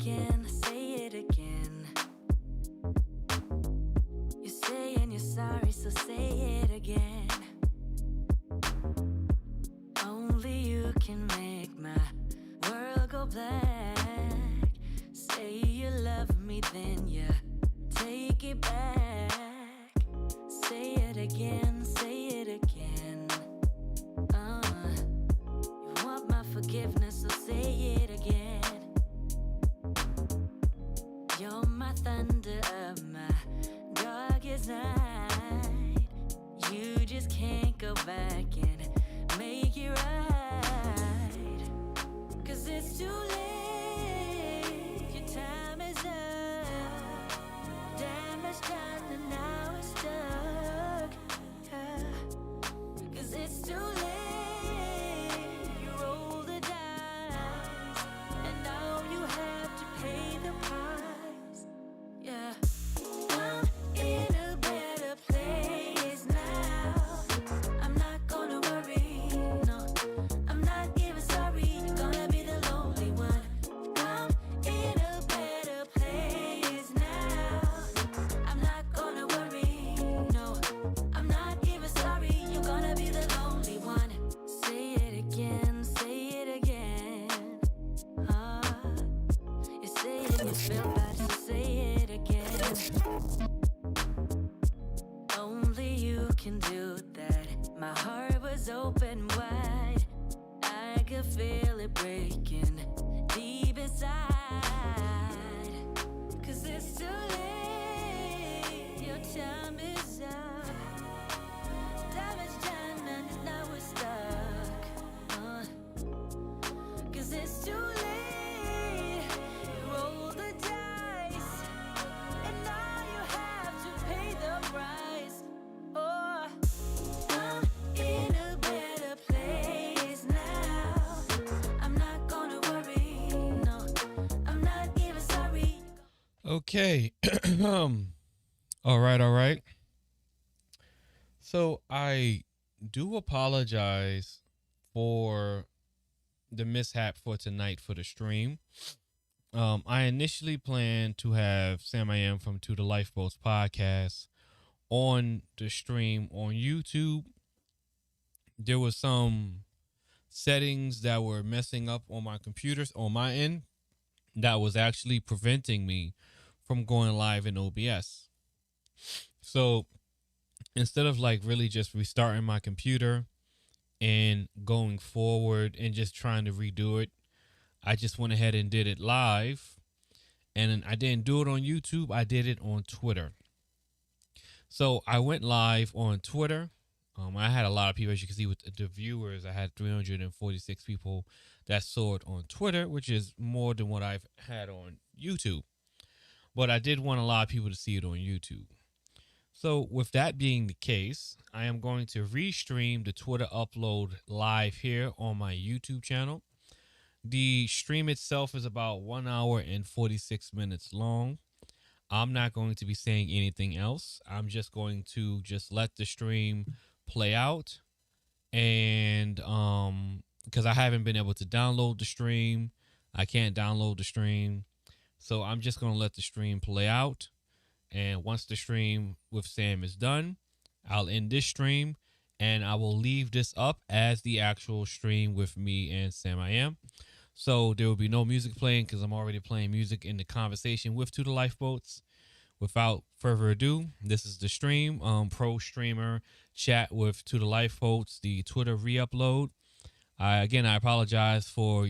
again, say it again. You're saying you're sorry, so say it again. Only you can make my world go black. Say you love me, then you take it back. Say it again, say it again. You want my forgiveness, so say it again. You're my thunder of my darkest night. You just can't go back and make it right. 'Cause it's too late, your time is up. Damage done and now it's stuck. 'Cause it's too late, you roll the dice, and now you have to pay the price. Yeah, I'm in a better place now. I'm not gonna worry, no, I'm not even sorry. You're gonna be the lonely one. I'm in a better place now. I'm not gonna worry, no, I'm not even sorry. You're gonna be the lonely one. Say it again, say it again. You say it, you feel bad, so say it again. Only you can do that. My heart was open wide. I could feel it breaking deep inside. 'Cause it's too late, your time is up. Damage done and now we're stuck. 'Cause it's too late, you roll the dice, and now you have to pay the price. Oh, I'm in a better place now. I'm not gonna worry, no, I'm not even sorry. Okay. All right, all right. So I do apologize for the mishap for tonight for the stream. I initially planned to have Sam I Am from To the Lifeboats podcast on the stream on YouTube. There was some settings that were messing up on my computers on my end that was actually preventing me from going live in OBS. So instead of like really just restarting my computer and going forward and just trying to redo it, I just went ahead and did it live. And then I didn't do it on YouTube, I did it on Twitter. So I went live on Twitter. I had a lot of people, as you can see with the viewers. I had 346 people that saw it on Twitter, which is more than what I've had on YouTube. But I did want a lot of people to see it on YouTube. So with that being the case, I am going to restream the Twitter upload live here on my YouTube channel. The stream itself is about 1 hour and 46 minutes long. I'm not going to be saying anything else. I'm just going to just let the stream play out. And because I haven't been able to download the stream, I can't download the stream. So I'm just going to let the stream play out. And once the stream with Sam is done, I'll end this stream and I will leave this up as the actual stream with me and Sam I Am. So there will be no music playing because I'm already playing music in the conversation with To the Lifeboats. Without further ado, this is the stream. Pro streamer chat with To the Lifeboats, the Twitter re-upload. I apologize for,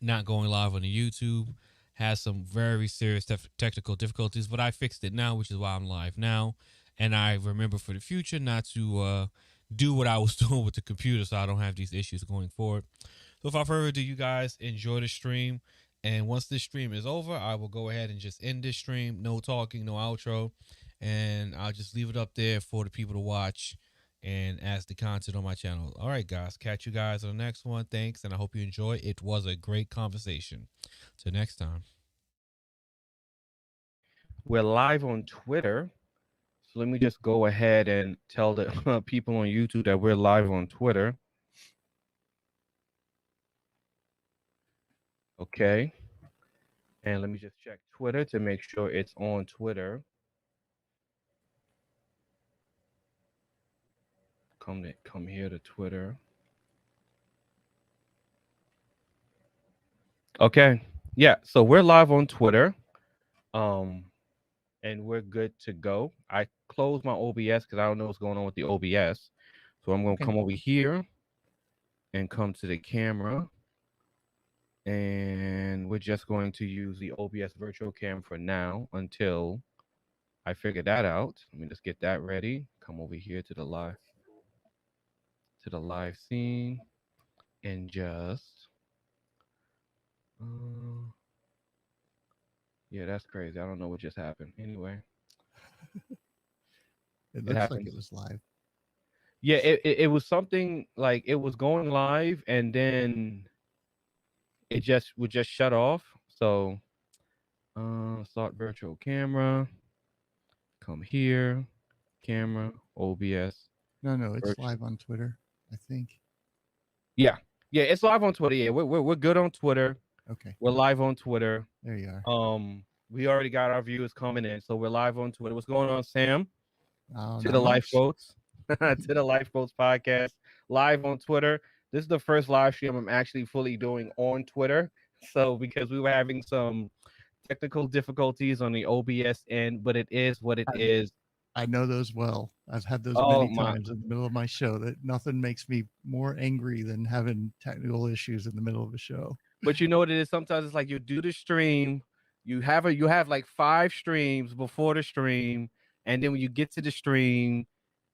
not going live on the YouTube. Has some very serious technical difficulties, but I fixed it now, which is why I'm live now. And I remember for the future not to do what I was doing with the computer so I don't have these issues going forward. So without further ado, you guys enjoy the stream. And once this stream is over, I will go ahead and just end this stream. No talking, no outro. And I'll just leave it up there for the people to watch and as the content on my channel. All right, guys. Catch you guys on the next one. Thanks, and I hope you enjoy. It was a great conversation. Till next time. We're live on Twitter. So let me just go ahead and tell the people on YouTube that we're live on Twitter. Okay. And let me just check Twitter to make sure it's on Twitter. Come here to Twitter. Okay. Yeah, so we're live on Twitter. Um and we're good to go. I closed my OBS because I don't know what's going on with the OBS. So I'm gonna Okay. come over here and come to the camera. And we're just going to use the OBS virtual cam for now until I figure that out. Let me just get that ready. Come over here to the live scene and just uh, yeah, that's crazy. I don't know what just happened. Anyway, It it looks like happens. it was live. Yeah, it was something like it was going live and then it just would just shut off. So start virtual camera, come here, camera, OBS. No, it's Virtual. live on Twitter, I think. Yeah. Yeah, it's live on Twitter. Yeah, we're good on Twitter. Okay, We're live on Twitter. there you are. We already got our viewers coming in, so we're live on Twitter. What's going on, Sam? Oh, To the not much. Lifeboats, to the Lifeboats podcast, live on Twitter. This is the first live stream I'm actually fully doing on Twitter. So because we were having some technical difficulties on the OBS end, but it is what it I, is. I know those well. I've had those Oh many my! times in the middle of my show. That nothing makes me more angry than having technical issues in the middle of a show. But you know what it is? Sometimes it's like you do the stream, you have like 5 streams before the stream, and then when you get to the stream,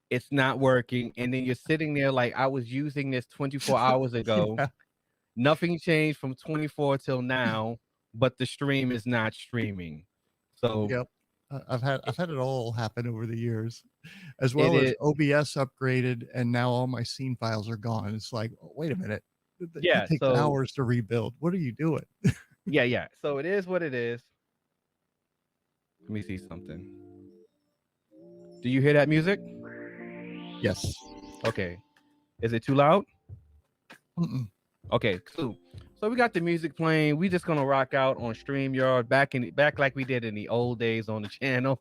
it's not working, and then you're sitting there like I was using this 24 hours ago. Yeah. Nothing changed from 24 till now, but the stream is not streaming. So Yep. I've had it all happen over the years, as it well as is, OBS upgraded, and now all my scene files are gone. It's like, oh, wait a minute, yeah. that takes So hours to rebuild. What are you doing? yeah. So it is what it is. Let me see something. Do you hear that music? Yes. Okay. Is it too loud? Mm-mm. Okay, cool. So we got the music playing. We just gonna rock out on StreamYard back like we did in the old days on the channel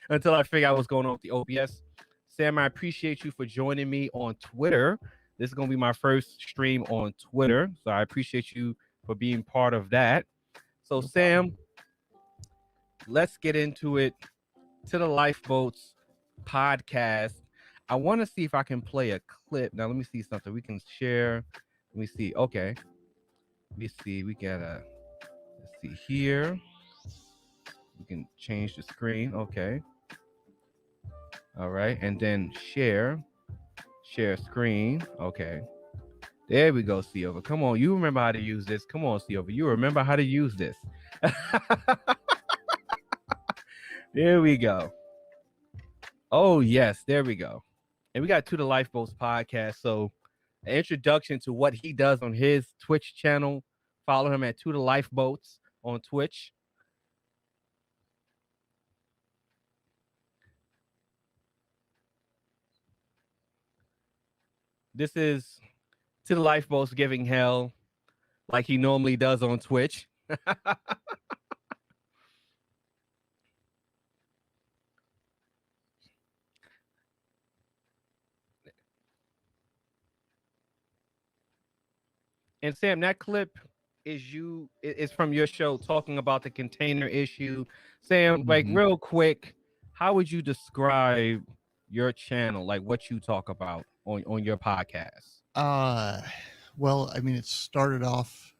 until I figure out what's going on with the OBS. Sam, I appreciate you for joining me on Twitter. This is gonna be my first stream on Twitter, so I appreciate you for being part of that. So No Sam, problem. let's get into it. To the Lifeboats podcast. I want to see if I can play a clip. Now let me see something. We can share. Let me see. Okay. Let me see. We gotta let's see here. We can change the screen. Okay. All right. And then share. Share screen. Okay. There we go, Silva. Come on. You remember how to use this. Come on, Silva. You remember how to use this. There we go. Oh, yes. There we go. And we got To the Lifeboats podcast. So an introduction to what he does on his Twitch channel. Follow him at To the Lifeboats on Twitch. This is To the Lifeboats giving hell like he normally does on Twitch. And Sam, that clip is from your show talking about the container issue. Sam, like Mhm. real quick, how would you describe your channel, like what you talk about on your podcast? Uh, well, I mean, it started off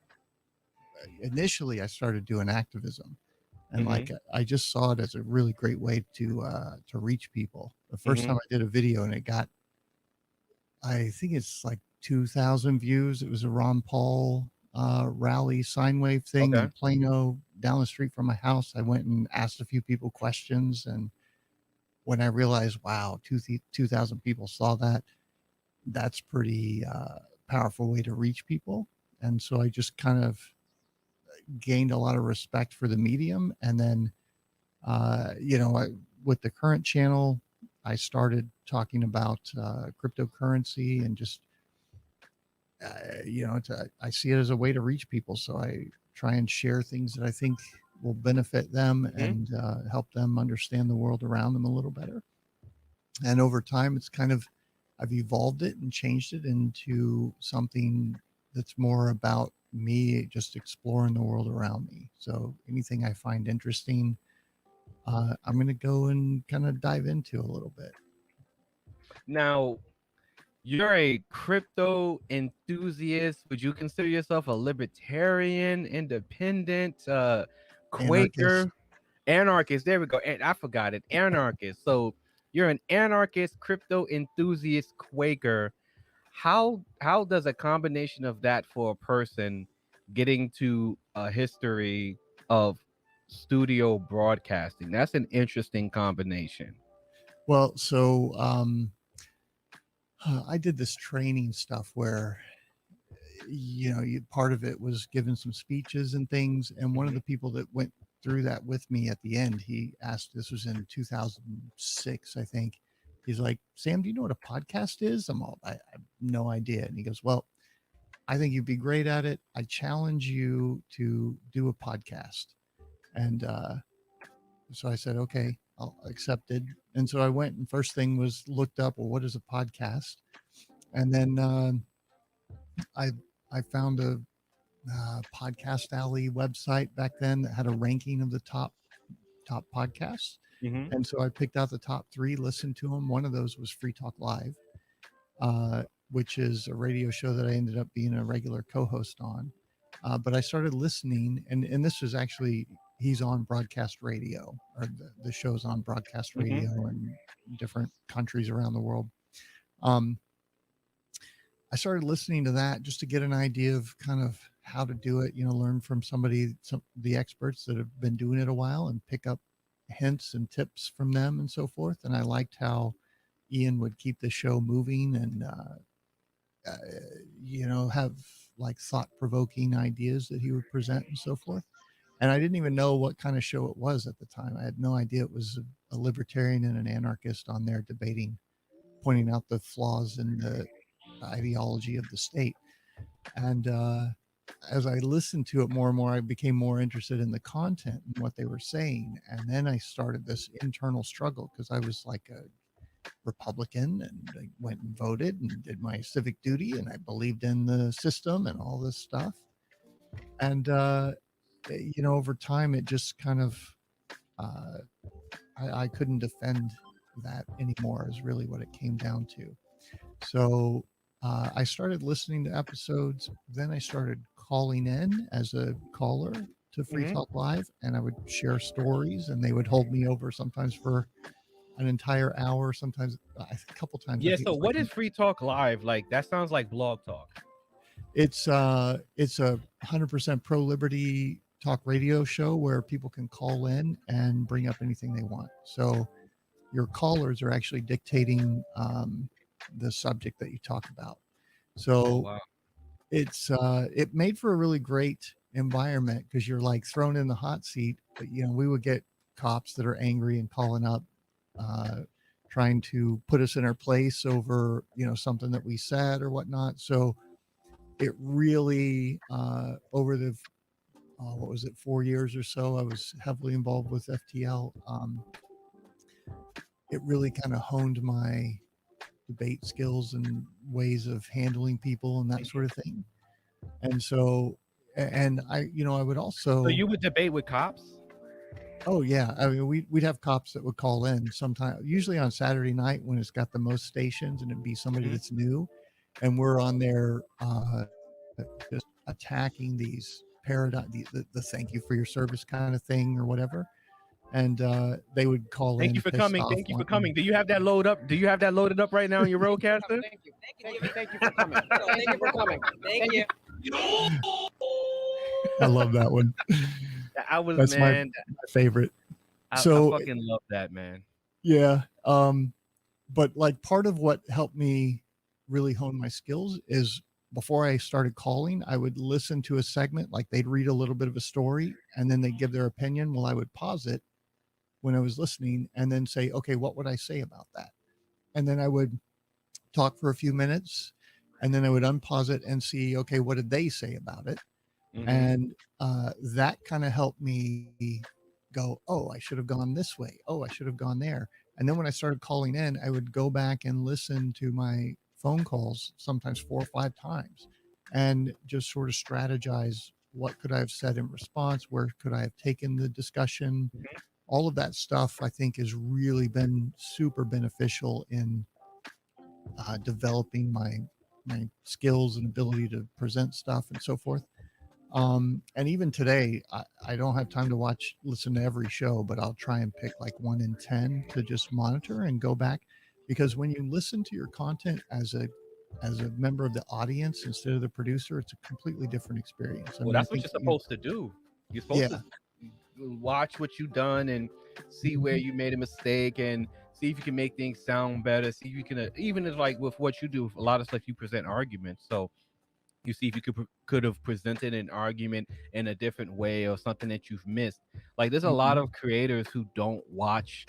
initially. I started doing activism, and like Mm-hmm. I just saw it as a really great way to reach people. The first Mm-hmm. time I did a video, and it got, I think it's like 2,000 views. It was a Ron Paul rally sine wave thing Okay. in Plano, down the street from my house. I went and asked a few people questions, and when I realized, wow, 2,000 people saw that, that's pretty powerful way to reach people. And so I just kind of gained a lot of respect for the medium. And then, with the current channel, I started talking about cryptocurrency and just, I see it as a way to reach people. So try and share things that I think will benefit them Mhm. and help them understand the world around them a little better. And over time, it's kind of, I've evolved it and changed it into something that's more about me just exploring the world around me. So anything I find interesting, I'm going to go and kind of dive into a little bit. Now, you're a crypto enthusiast. Would you consider yourself a libertarian, independent, Anarchist. Quaker, anarchist? There we go. And I forgot it. Anarchist. So you're an anarchist, crypto enthusiast, Quaker. How does a combination of that for a person getting to a history of studio broadcasting? That's an interesting combination. Well, so I did this training stuff where, part of it was giving some speeches and things. And one of Mhm. the people that went through that with me at the end, he asked, this was in 2006, I think. He's like, Sam, do you know what a podcast is? I have no idea. And he goes, well, I think you'd be great at it. I challenge you to do a podcast. And so I said, okay, I'll accepted. And so I went and first thing was looked up, well, what is a podcast? And then I I found a Podcast Alley website back then that had a ranking of the top podcasts. Mhm. And so I picked out the top three, listened to them. One of those was Free Talk Live, which is a radio show that I ended up being a regular co-host on. But I started listening, and this was actually, he's on broadcast radio, or the show's on broadcast Mhm. radio in different countries around the world. Um, I started listening to that just to get an idea of kind of how to do it, learn from the experts that have been doing it a while and pick up hints and tips from them and so forth. And I liked how Ian would keep the show moving and, have like thought provoking ideas that he would present and so forth. And I didn't even know what kind of show it was at the time. I had no idea it was a libertarian and an anarchist on there debating, pointing out the flaws in the ideology of the state. And as I listened to it more and more, I became more interested in the content and what they were saying. And then I started this internal struggle because I was like a Republican and I went and voted and did my civic duty and I believed in the system and all this stuff. And, over time, it just kind of, uh, I couldn't defend that anymore, is really what it came down to. So I started listening to episodes. Then I started calling in as a caller to Free Mhm. Talk Live, and I would share stories, and they would hold me over sometimes for an entire hour. Sometimes a couple times, I Yeah. think it So was like what is Free Talk Live? Like that sounds like Blog Talk. it's a 100% pro liberty talk radio show where people can call in and bring up anything they want. So your callers are actually dictating the subject that you talk about. Oh So wow. it made for a really great environment because you're like thrown in the hot seat. But we would get cops that are angry and calling up, uh, trying to put us in our place over something that we said or whatnot. So it really over the what was it, 4 years or so, I was heavily involved with FTL. It really kind of honed my debate skills and ways of handling people and that sort of thing. And so, and I would So also, you would debate with cops? oh yeah, I mean, we'd have cops that would call in sometime, usually on Saturday night when it's got the most stations, and it'd be somebody Mhm. that's new, and we're on there just attacking these paradigm, the thank you for your service kind of thing or whatever. And they would call Thank you in for pissed coming. off Thank you for coming. wanting. Do you have that load up? Do you have that loaded up right now in your roadcaster? Thank you. Thank you for coming. Thank you for coming. Thank you. I love that one. I was That's my man. favorite. I So fucking love that, man. yeah, but like part of what helped me really hone my skills is before I started calling, I would listen to a segment, like they'd read a little bit of a story and then they'd give their opinion. Well, I would pause it when I was listening and then say, okay, what would I say about that? And then I would talk for a few minutes and then I would unpause it and see, okay, what did they say about it? Mm-hmm. And that kind of helped me go, oh, I should have gone this way. Oh, I should have gone there. And then when I started calling in, I would go back and listen to my phone calls sometimes 4 or 5 times and just sort of strategize what could I have said in response, where could I have taken the discussion. All of that stuff I think has really been super beneficial in developing my skills and ability to present stuff and so forth. And even today, I don't have time to listen to every show, but I'll try and pick like 1 in 10 to just monitor and go back, because when you listen to your content as a member of the audience instead of the producer, it's a completely different experience. I Well, mean, I that's what think you're supposed to do. You're supposed yeah, to watch what you've done and see where you made a mistake and see if you can make things sound better. See if you can, even if like with what you do, a lot of stuff you present arguments. So you see if you could have presented an argument in a different way or something that you've missed. Like there's a lot of creators who don't watch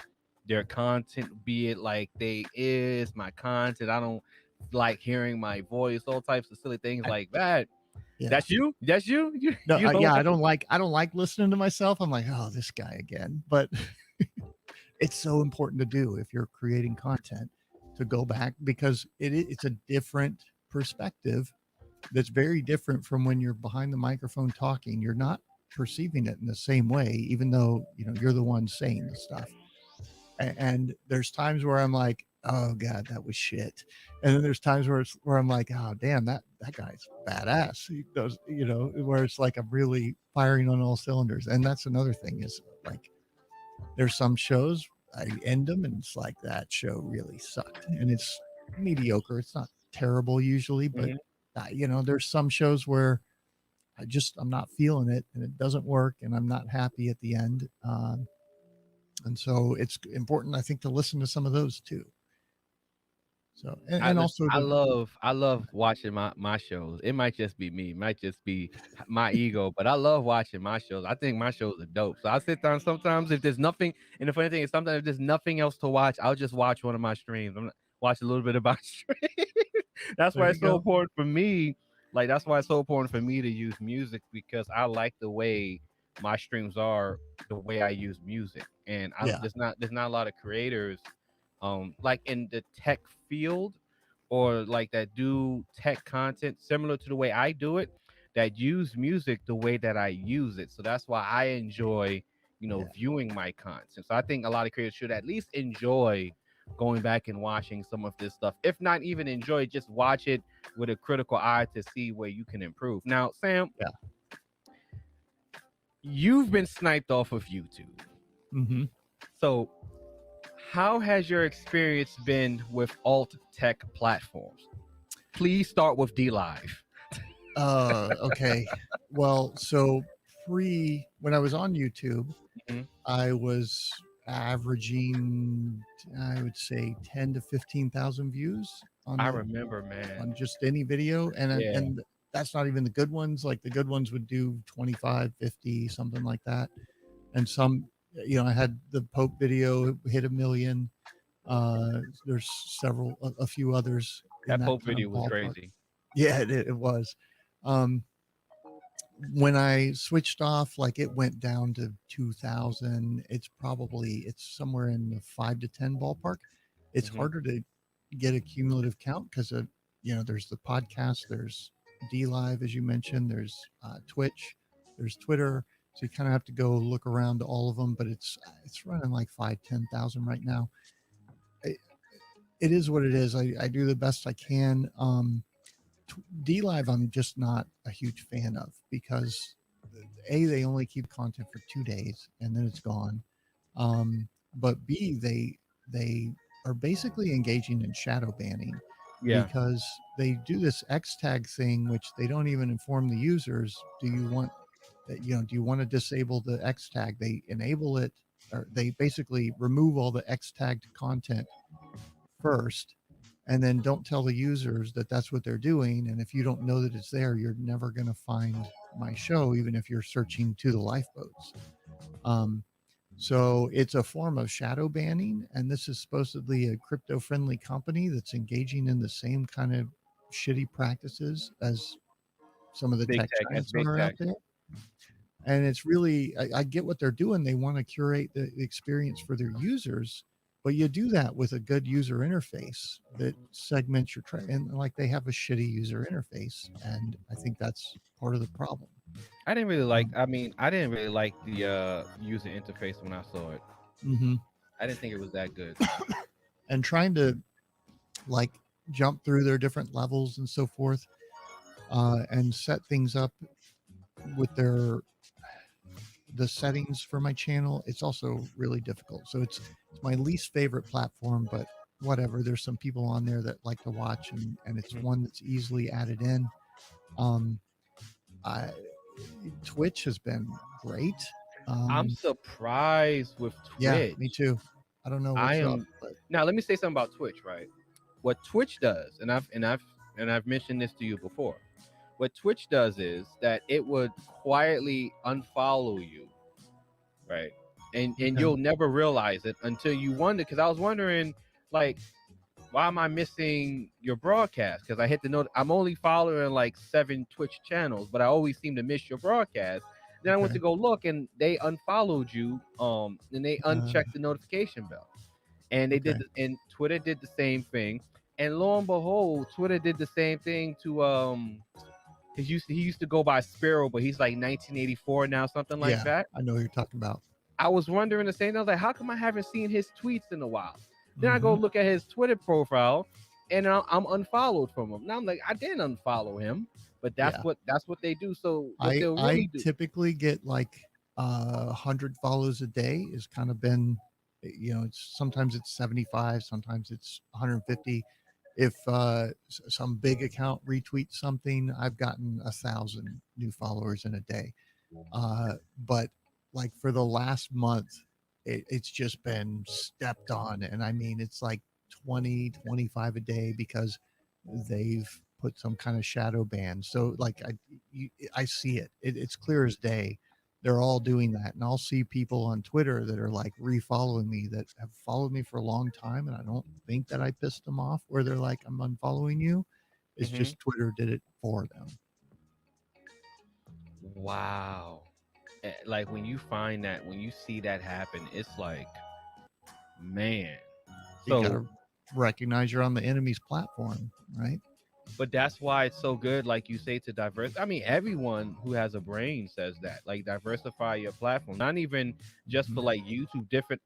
their content, be it like they is my content. I don't like hearing my voice, all types of silly things like that. yeah. That's you. That's you. No, You don't yeah, like- I don't like listening to myself. I'm like, oh, this guy again. But it's so important to do if you're creating content, to go back, because it's a different perspective that's very different from when you're behind the microphone talking. You're not perceiving it in the same way, even though you're the one saying the stuff. And there's times where I'm like, oh god, that was shit. And then there's times where I'm like, oh damn, that guy's badass. He does, where it's like I'm really firing on all cylinders. And that's another thing, is like there's some shows I end them and it's like, that show really sucked, and it's mediocre. It's not terrible usually, but there's some shows where I'm not feeling it and it doesn't work and I'm not happy at the end. And so it's important, I think, to listen to some of those too. So, and also I love watching my shows. It might just be me, it might just be my ego, but I love watching my shows. I think my shows are dope. So I sit down sometimes if there's nothing, and the funny thing is sometimes if there's nothing else to watch, I'll just watch one of my streams. I'm watch a little bit about stream. That's there why you it's so go. important for me. Like that's why it's so important for me to use music, because I like the way my streams are, the way I use music. And Yeah. there's not a lot of creators like in the tech field, or like that do tech content similar to the way I do it, that use music the way that I use it. So that's why I enjoy, Yeah. viewing my content. So I think a lot of creators should at least enjoy going back and watching some of this stuff. If not even enjoy it, just watch it with a critical eye to see where you can improve. Now, Sam, Yeah. you've been sniped off of YouTube. Mm-hmm. So how has your experience been with alt tech platforms? Please start with DLive. Okay. Well, so when I was on YouTube, Mhm. I was averaging, I would say, 10 to 15,000 views I remember, man. on just any video, Yeah. and that's not even the good ones. Like the good ones would do 25, 50, something like that. And some, I had the Pope video hit 1 million. There's a few others in That Pope kind of video was ballpark. crazy. Yeah, it was. When I switched off, like it went down to 2,000. It's somewhere in the 5 to 10 ballpark. It's Mhm. harder to get a cumulative count because there's the podcast, there's DLive, as you mentioned, there's Twitch, there's Twitter. So you kind of have to go look around to all of them, but it's running like 5-10,000 right now. It is what it is. I do the best I can. DLive, I'm just not a huge fan of, because they only keep content for 2 days and then it's gone. But B, they are basically engaging in shadow banning, Yeah. because they do this X tag thing, which they don't even inform the users. Do you want to disable the X tag? They enable it, or they basically remove all the X tagged content first, and then don't tell the users that that's what they're doing. And if you don't know that it's there, you're never going to find my show, even if you're searching to the lifeboats. So it's a form of shadow banning, and this is supposedly a crypto friendly company that's engaging in the same kind of shitty practices as some of the Big tech tech. That's giants big are out tech. there. And it's really, I get what they're doing. They want to curate the experience for their users, but you do that with a good user interface that segments your and like they have a shitty user interface, and I think that's part of the problem. I didn't really like. I mean, I didn't really like the user interface when I saw it. Mm-hmm. I didn't think it was that good. And trying to like jump through their different levels and so forth, and set things up with the settings for my channel, it's also really difficult. So it's my least favorite platform, but whatever. There's some people on there that like to watch, and it's Mhm. one that's easily added in. Um, I, Twitch has been great. I'm surprised with Yeah, Twitch. me too. I don't know I what's up, am but now. Let me say something about Twitch, right? What Twitch does, and I've mentioned this to you before. What Twitch does is that it would quietly unfollow you, right? And okay. you'll never realize it until you wonder. Because I was wondering, like, why am I missing your broadcast? Because I hit the note. I'm only following like 7 Twitch channels, but I always seem to miss your broadcast. Then I went Okay. to go look, and they unfollowed you. And they Uh, unchecked the notification bell, and they okay. did, and Twitter did the same thing. And lo and behold, Twitter did the same thing to he used to go by Sparrow, but he's like 1984 now, something like Yeah, that. I know what you're talking about. I was wondering the same thing. I was like, how come I haven't seen his tweets in a while? Then I go Mm-hmm. look at his Twitter profile, and I'm unfollowed from him. Now I'm like, I didn't unfollow him, but Yeah. that's what they do. So what they'll I really do. typically get like 100 follows a day. Has kind of been, it's sometimes it's 75, sometimes it's 150. If some big account retweets something, I've gotten 1,000 new followers in a day. But like for the last month, it's just been stepped on, and I mean it's like 20, 25 a day because they've put some kind of shadow ban. So like I see it. It's clear as day. They're all doing that, and I'll see people on Twitter that are like refollowing me that have followed me for a long time, and I don't think that I pissed them off. Where they're like, "I'm unfollowing you." It's Mhm. just Twitter did it for them. Wow. Like when you find that, when you see that happen, it's like, man. You got So to recognize you're on the enemy's platform, right? but that's why it's so good, like you say, to diverse. I mean, everyone who has a brain says that. Like, diversify your platform. Not even just Mhm. for like YouTube, different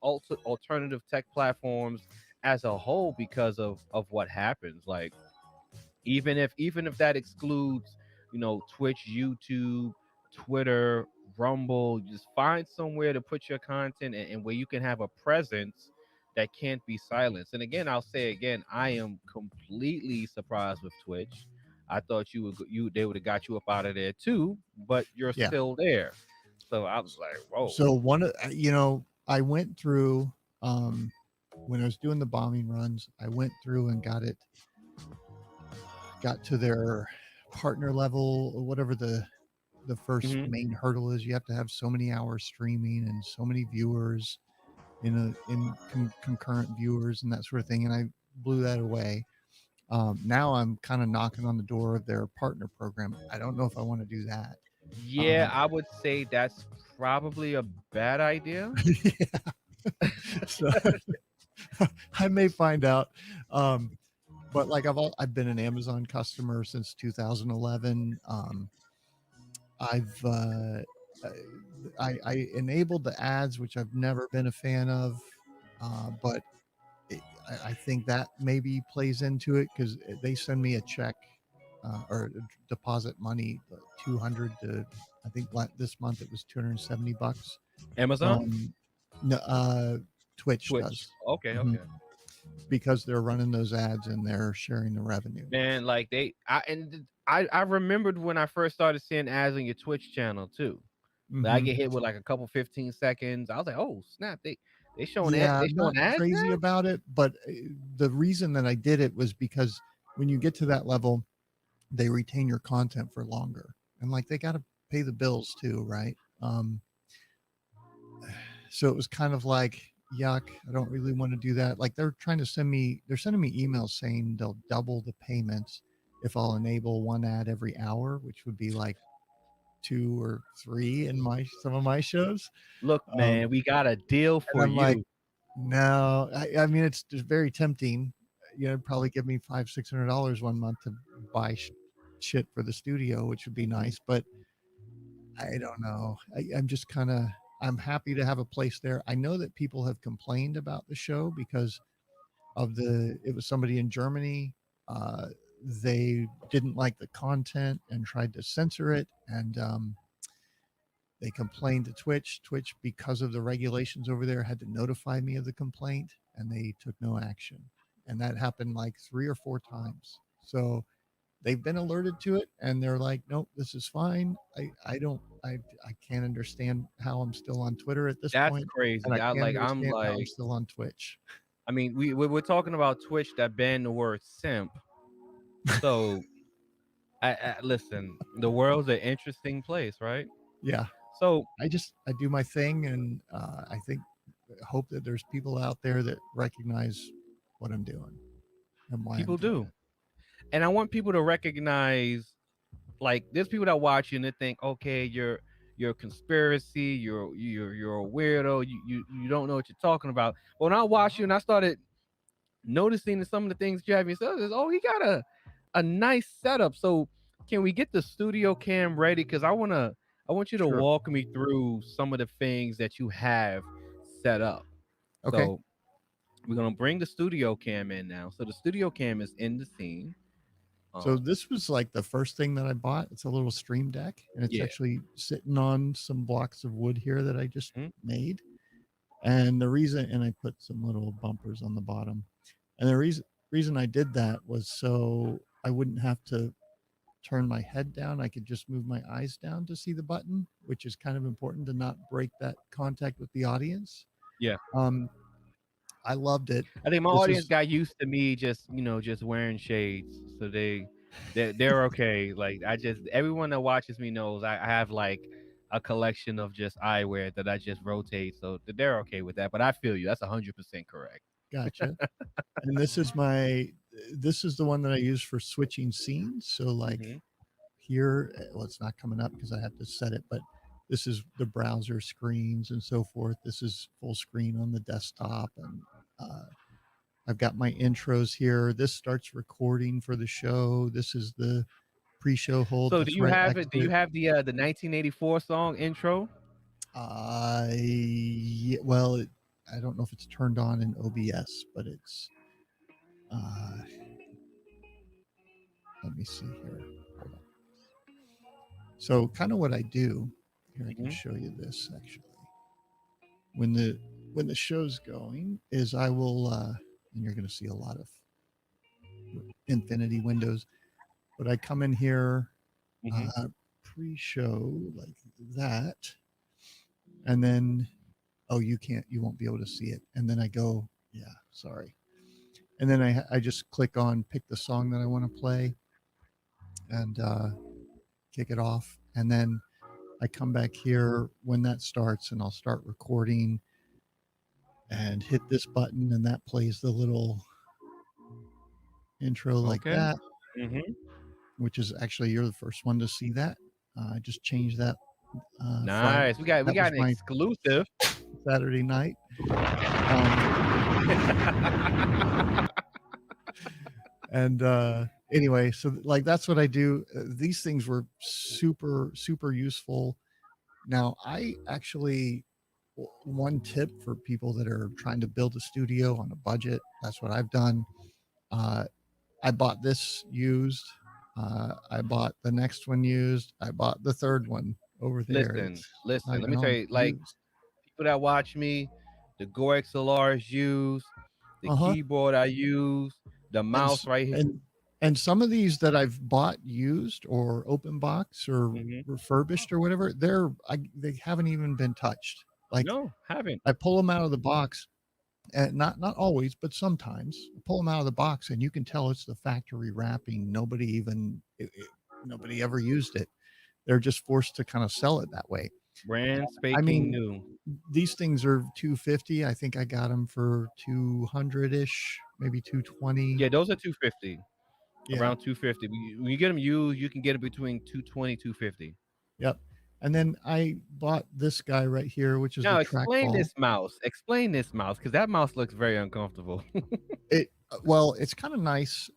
alternative tech platforms as a whole, because of what happens. Like, even if that excludes, Twitch, YouTube, Twitter, Rumble, just find somewhere to put your content, and where you can have a presence that can't be silenced. And again, I'll say again, I am completely surprised with Twitch. I thought they would have got you up out of there too, but you're Yeah. still there. So I was like, whoa. So I went through when I was doing the bombing runs, I went through and got to their partner level or whatever the first Mhm. main hurdle is. You have to have so many hours streaming and so many viewers concurrent viewers and that sort of thing, and I blew that away. Now I'm kind of knocking on the door of their partner program. I don't know if I want to do that. Yeah, I would say that's probably a bad idea. So I may find out. But like I've been an Amazon customer since 2011. I've I enabled the ads, which I've never been a fan of, but I think that maybe plays into it because they send me a check or deposit money, 200 to I think this month it was $270 Amazon, from no, Twitch Twitch. does. Okay, Mhm. okay. Because they're running those ads and they're sharing the revenue. Man, like I remembered when I first started seeing ads on your Twitch channel too. Like, I Hmm. get hit with like a couple 15 seconds. I was like, oh snap, Yeah, they I'm showing not ads crazy now? about it, but the reason that I did it was because when you get to that level, they retain your content for longer, and like they got to pay the bills too, right? So it was kind of like, yuck, I don't really want to do that. Like they're sending me emails saying they'll double the payments if I'll enable one ad every hour, which would be like 2 or 3 in some of my shows. Look, man, we got a deal And for I'm like, you. no, I mean, it's just very tempting. Probably give me $500-$600 one month to buy shit for the studio, which would be nice, but I don't know. I'm just I'm happy to have a place there. I know that people have complained about the show because it was somebody in Germany. Uh, they didn't like the content and tried to censor it. And they complained to Twitch. Twitch, because of the regulations over there, had to notify me of the complaint, and they took no action. And that happened like 3 or 4 times. So they've been alerted to it, and they're like, nope, this is fine. I can't understand how I'm still on Twitter at this That's point, and crazy. I can't I'm understand how I'm like, still on Twitch. I mean, we're talking about Twitch that banned the word simp. So, listen, the world's an interesting place, right? Yeah, So I do my thing, and I hope that there's people out there that recognize what I'm doing and why I'm people doing do, it. and I want people to recognize, like, there's people that watch you and they think, okay, you're a conspiracy, you're a weirdo, you don't know what you're talking about. But when I watched you and I started noticing some of the things you have yourself, is, oh, he got a nice setup. So can we get the studio cam ready? Because I want you to Sure. walk me through some of the things that you have set up. Okay. So we're gonna bring the studio cam in now. So the studio cam is in the scene. So this was like the first thing that I bought. It's a little stream deck, and it's Yeah. actually sitting on some blocks of wood here that I just Mhm. made. And I put some little bumpers on the bottom. And the reason I did that was so I wouldn't have to turn my head down. I could just move my eyes down to see the button, which is kind of important to not break that contact with the audience. Yeah. I loved it. I think my This audience is got used to me just, just wearing shades. So they're okay. Like, everyone that watches me knows I have like a collection of just eyewear that I just rotate. So they're okay with that. But I feel you. That's 100% correct. Gotcha. And this is the one that I use for switching scenes. So like Mhm. here, well, it's not coming up because I have to set it, but this is the browser screens and so forth. This is full screen on the desktop, and I've got my intros here. This starts recording for the show. This is the pre-show hold So do that's you right have next it? Do to you it. have the 1984 song intro? Yeah, well, I don't know if it's turned on in OBS, but it's. Let me see here. Hold on. So, kind of what I do here, I can Mhm. show you this actually. When the show's going, is I will, and you're going to see a lot of infinity windows, but I come in here, Mhm. pre-show like that, and then you won't be able to see it, and then I go, yeah, sorry, and then I just click on pick the song that I want to play, and kick it off, and then I come back here when that starts, and I'll start recording and hit this button, and that plays the little intro like Okay. that, Mhm. which is actually you're the first one to see that. I just changed that Friday. Nice. We That was got an my exclusive. Saturday night. And anyway, so like that's what I do. These things were super super useful. Now I actually, one tip for people that are trying to build a studio on a budget, that's what I've done. I bought this used. I bought the next one used. I bought the third one over there. Listen, It's not listen. Let even me tell on. you, like, Used. people that watch me, the Go XLR is used, the Uh-huh. keyboard I use, the And mouse right here. and some of these that I've bought used or open box or Mhm. refurbished or whatever, they haven't even been touched. Like No, haven't. I pull them out of the box, and not always, but sometimes I pull them out of the box, and you can tell it's the factory wrapping. Nobody ever used it. They're just forced to kind of sell it that way. Brand I spanking mean, new. these things are 250. I think I got them for 200 ish, maybe 220. Yeah, those are 250. Yeah. Around 250. When you get them used, you can get it between 220, 250. Yep. And then I bought this guy right here, which is the Now explain trackball. this mouse. Explain this mouse, because that mouse looks very uncomfortable. Well, it's kind of nice.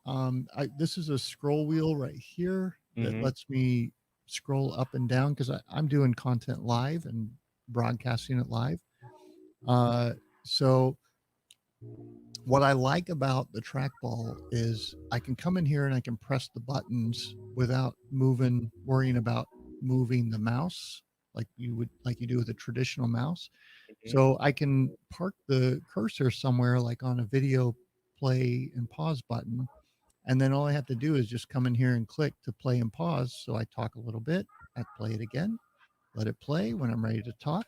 This is a scroll wheel right here that Mhm. lets me scroll up and down because I'm doing content live and broadcasting it live. So what I like about the trackball is I can come in here and I can press the buttons without worrying about moving the mouse like you do with a traditional mouse. Mhm. So I can park the cursor somewhere like on a video play and pause button. And then all I have to do is just come in here and click to play and pause. So I talk a little bit, I play it again, let it play when I'm ready to talk,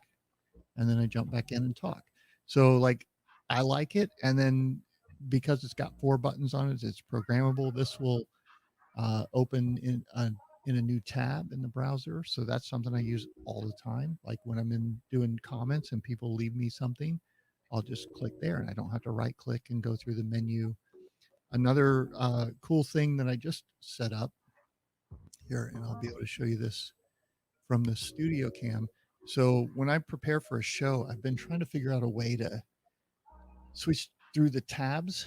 and then I jump back in and talk. So like I like it. And then because it's got 4 buttons on it, it's programmable. This will open in a new tab in the browser. So that's something I use all the time. Like when I'm doing comments and people leave me something, I'll just click there and I don't have to right click and go through the menu. Another cool thing that I just set up here, and I'll be able to show you this from the studio cam. So when I prepare for a show, I've been trying to figure out a way to switch through the tabs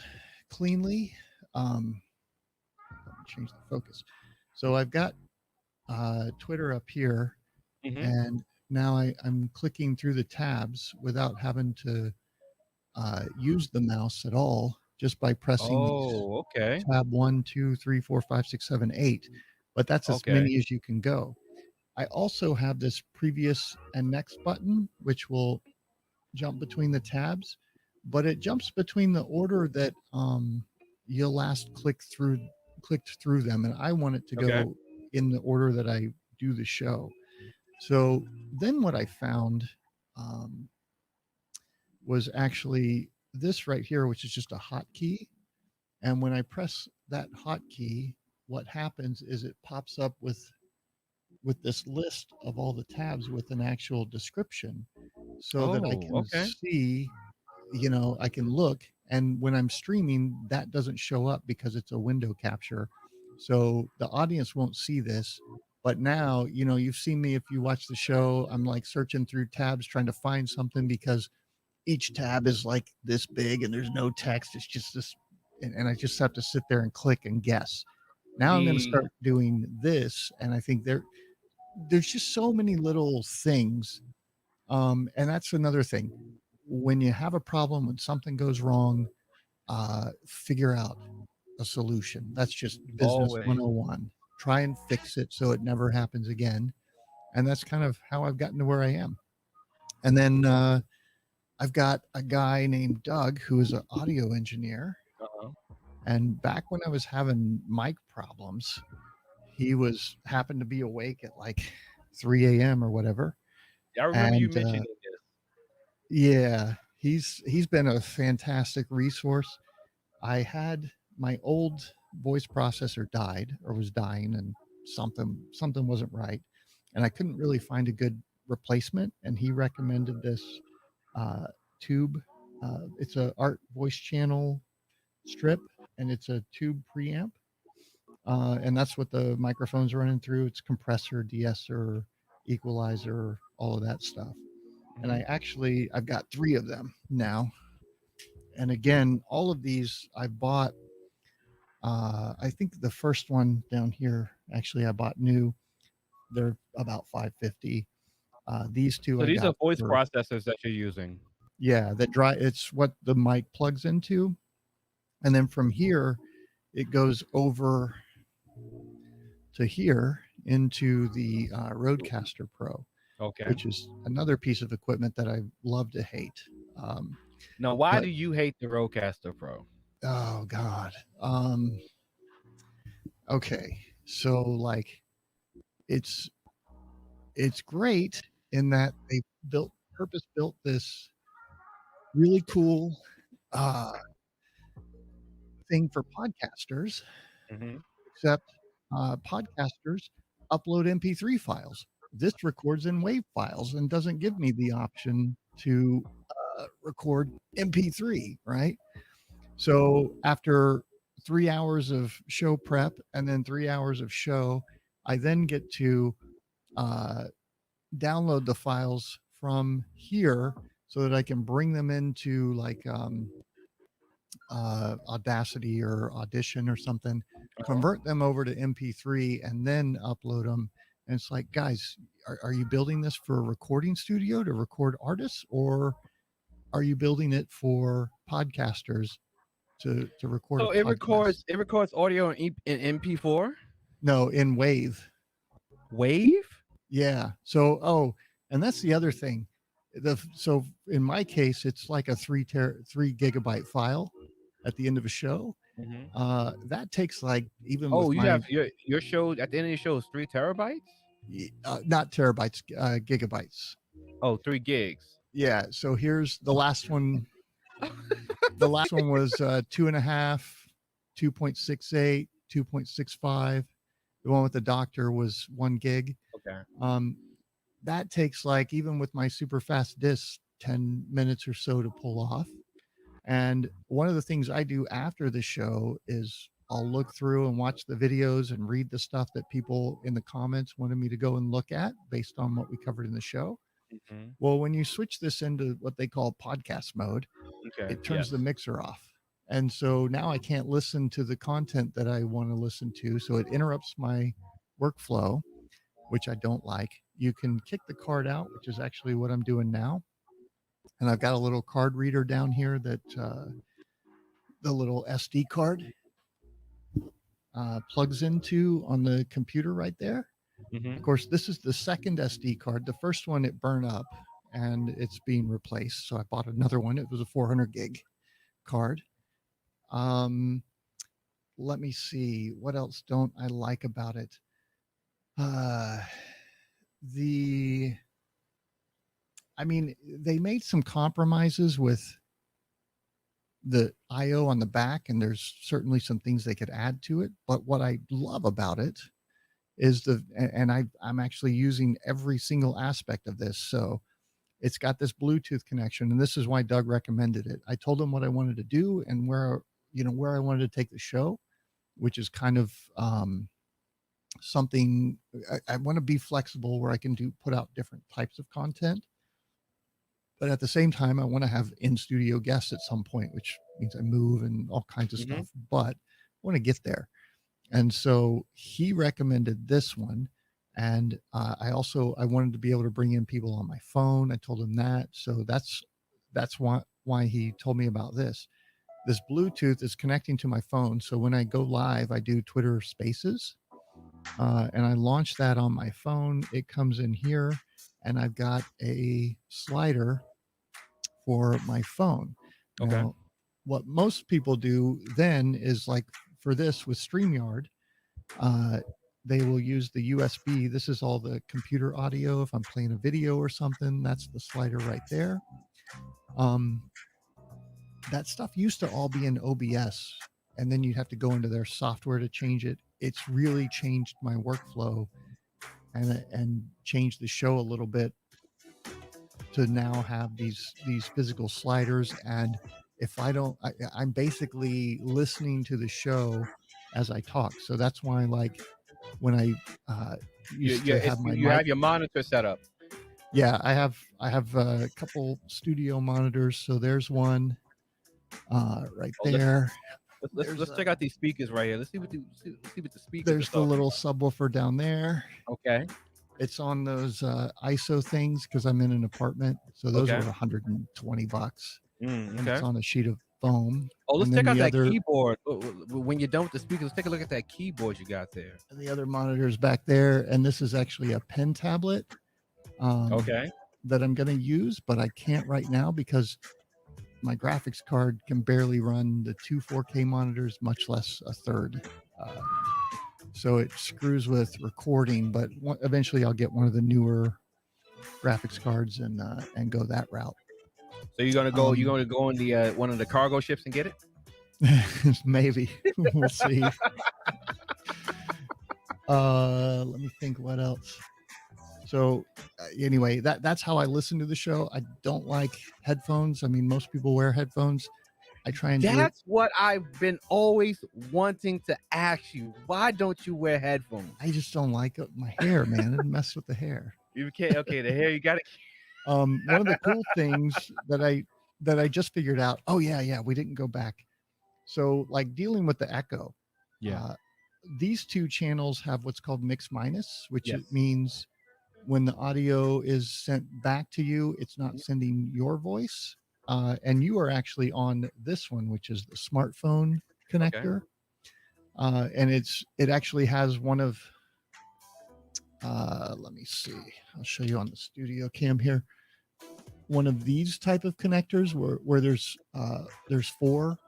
cleanly. Let me change the focus. So I've got Twitter up here, Mhm. and now I'm clicking through the tabs without having to use the mouse at all, just by pressing these Oh, okay. tab 1, 2, 3, 4, 5, 6, 7, 8. But that's as Okay. many as you can go. I also have this previous and next button, which will jump between the tabs, but it jumps between the order that you last clicked through them, and I want it to Okay. go in the order that I do the show. So then what I found um, was actually this right here, which is just a hotkey. And when I press that hotkey, what happens is it pops up with this list of all the tabs with an actual description so that I Oh, can okay. see, I can look. And when I'm streaming, that doesn't show up because it's a window capture. So the audience won't see this. But now, you've seen me if you watch the show, I'm like searching through tabs trying to find something because each tab is like this big and there's no text. It's just this. And I just have to sit there and click and guess. Now I'm going to The start doing this. And I think there's just so many little things. And that's another thing. When you have a problem, when something goes wrong, figure out a solution. That's just business always. 101. Try and fix it so it never happens again. And that's kind of how I've gotten to where I am. And then I've got a guy named Doug who is an audio engineer. Uh-huh. And back when I was having mic problems, he happened to be awake at like 3 a.m. or whatever. I remember you And mentioning this. yeah, he's been a fantastic resource. I had my old voice processor died or was dying, and something wasn't right, and I couldn't really find a good replacement. And he recommended this uh, tube. It's a art voice channel strip, and it's a tube preamp, and that's what the microphone's running through. It's compressor, de-esser, equalizer, all of that stuff. And Mhm. I've got 3 of them now. And again, all of these I bought. I think the first one down here, actually, I bought new. They're about 550. These 2 So I these are got voice for, processors that you're using. yeah, it's what the mic plugs into. And then from here, it goes over to here into the Rodecaster Pro, Okay. which is another piece of equipment that I love to hate. Um, Now, why but do you hate the Rodecaster Pro? oh God. Okay. So like it's it's great in that they purpose built this really cool uh thing for podcasters, Mhm. except podcasters upload MP3 files. This records in WAV files and doesn't give me the option to record MP3, right? So after 3 hours of show prep and then 3 hours of show. I then get to download the files from here so that I can bring them into like Audacity or Audition or something, convert them over to MP3 and then upload them. And it's like, guys, are you building this for a recording studio to record artists, or are you building it for podcasters to record So a it podcast? records audio in MP4 No, in Wave. Wave. Yeah. So, and that's the other thing. So in my case, it's like a 3 gigabyte file at the end of a show. That takes like, even Oh, with you my have your show at the end of your show is 3 terabytes. not terabytes, gigabytes. Oh, 3 gigs. Yeah. So here's the last one. The last one was 2.5, 2.68, 2.65. The one with the doctor was 1 gig. Okay. That takes, like, even with my super fast disc, 10 minutes or so to pull off. And one of the things I do after the show is I'll look through and watch the videos and read the stuff that people in the comments wanted me to go and look at based on what we covered in the show. Well, when you switch this into what they call podcast mode, Okay. it turns the mixer off. And so now I can't listen to the content that I want to listen to. So it interrupts my workflow, which I don't like. You can kick the card out, which is actually what I'm doing now. And I've got a little card reader down here that the little SD card plugs into on the computer right there. Of course, this is the second SD card. The first one, it burned up and it's being replaced. So I bought another one. It was a 400 gig card. Let me see. What else don't I like about it? They made some compromises with the IO on the back, and there's certainly some things they could add to it. But what I love about it is I'm actually using every single aspect of this. So it's got this Bluetooth connection, and this is why Doug recommended it. I told him what I wanted to do and where I wanted to take the show, which is kind of something I want to be flexible where I can put out different types of content. But at the same time, I want to have in-studio guests at some point, which means I move and all kinds of stuff. But I want to get there. And so he recommended this one. And I wanted to be able to bring in people on my phone. I told him that. So that's why he told me about this. This Bluetooth is connecting to my phone. So when I go live, I do Twitter Spaces. And I launch that on my phone. It comes in here, and I've got a slider for my phone. Okay. Now, what most people do then is, like for this with StreamYard, they will use the USB. This is all the computer audio. If I'm playing a video or something, that's the slider right there. That stuff used to all be in OBS, and then you'd have to go into their software to change it. It's really changed my workflow and changed the show a little bit to now have these physical sliders. And if I'm basically listening to the show as I talk. So that's why, like, when I used to have my have your monitor set up. Yeah, I have a couple studio monitors. So there's one right there. Let's check out these speakers right here. Let's see what the speakers. There's the little subwoofer down there. Okay. It's on those ISO things because I'm in an apartment. So those were $120. And it's on a sheet of foam. Oh, let's check out that keyboard. When you're done with the speakers, let's take a look at that keyboard you got there. And the other monitor's back there. And this is actually a pen tablet that I'm going to use, but I can't right now because my graphics card can barely run the 2 4K monitors, much less a third. So it screws with recording, but eventually I'll get one of the newer graphics cards and go that route. So you're gonna go in the one of the cargo ships and get it? Maybe. We'll see. Let me think what else. So anyway, that's how I listen to the show. I don't like headphones. I mean, most people wear headphones. I try and do it. That's what I've been always wanting to ask you. Why don't you wear headphones? I just don't like my hair, man. It mess with the hair. You can't. Okay, the hair you got it. One of the cool things that I just figured out. Oh yeah, we didn't go back. So like dealing with the echo. These two channels have what's called mix minus, which Yes. means when the audio is sent back to you, it's not sending your voice. And you are actually on this one, which is the smartphone connector. And it actually has one of, let me see, I'll show you on the studio cam here. One of these type of connectors where there's four,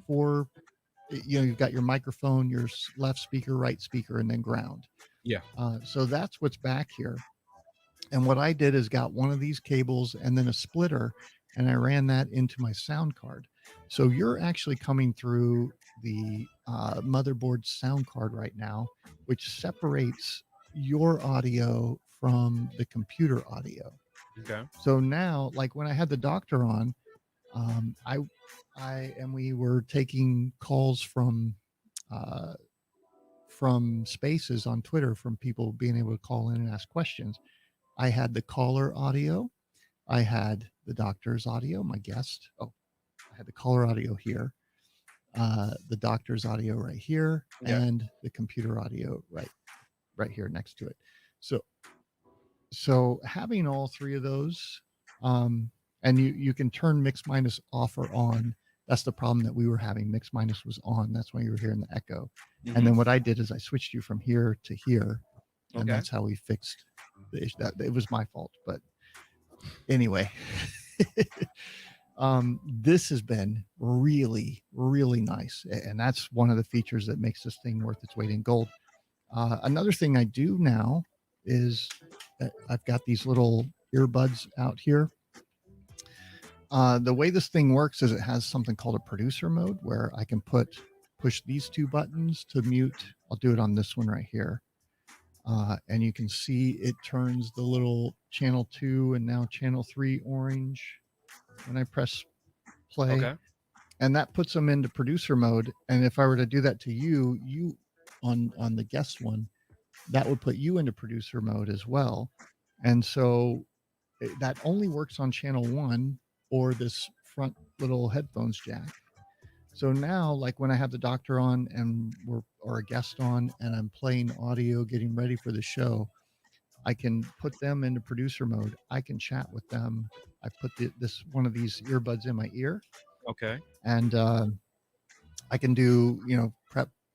four, you've got your microphone, your left speaker, right speaker, and then ground. Yeah. So that's what's back here. And what I did is got one of these cables and then a splitter, and I ran that into my sound card. So you're actually coming through the motherboard sound card right now, which separates your audio from the computer audio. Okay. So now, like when I had the doctor on, we were taking calls from spaces on Twitter from people being able to call in and ask questions. I had the caller audio. I had the doctor's audio, my guest. Oh, I had the caller audio here, the doctor's audio right here, and the computer audio right here next to it. So having all three of those, and you can turn mix minus off or on. That's the problem that we were having. Mix minus was on. That's why you were hearing the echo. And then what I did is I switched you from here to here, and that's how we fixed the issue. That it was my fault, but anyway, this has been really, really nice, and that's one of the features that makes this thing worth its weight in gold. Another thing I do now is I've got these little earbuds out here. The way this thing works is it has something called a producer mode where I can push these two buttons to mute. I'll do it on this one right here. And you can see it turns the little channel 2 and now channel 3 orange when I press play. Okay. And that puts them into producer mode. And if I were to do that to you on the guest one, that would put you into producer mode as well. And so that only works on channel 1 or this front little headphones jack. So now, like when I have the doctor on or a guest on and I'm playing audio, getting ready for the show, I can put them into producer mode. I can chat with them. I put one of these earbuds in my ear. Okay. And I can do,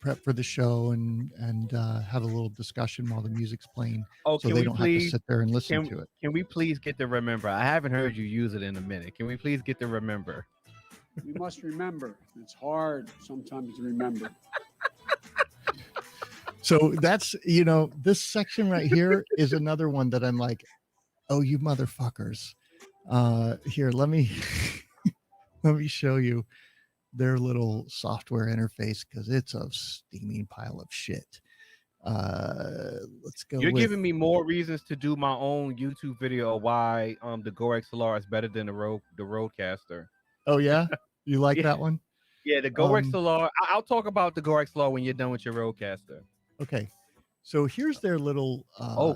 prep for the show and have a little discussion while the music's playing. Oh, so they don't have to sit there and listen to it. Can we please get the remember? I haven't heard you use it in a minute. Can we please get the remember? You must remember. It's hard sometimes to remember. So that's, this section right here is another one that I'm like, oh, you motherfuckers. Here, let me show you their little software interface because it's a steaming pile of shit. Let's go. You're giving me more reasons to do my own YouTube video of why the Go XLR is better than the Rodecaster. Oh yeah, you like that one? Yeah, the Go XLR. I'll talk about the Go XLR when you're done with your Rodecaster. Okay, so here's their little. Oh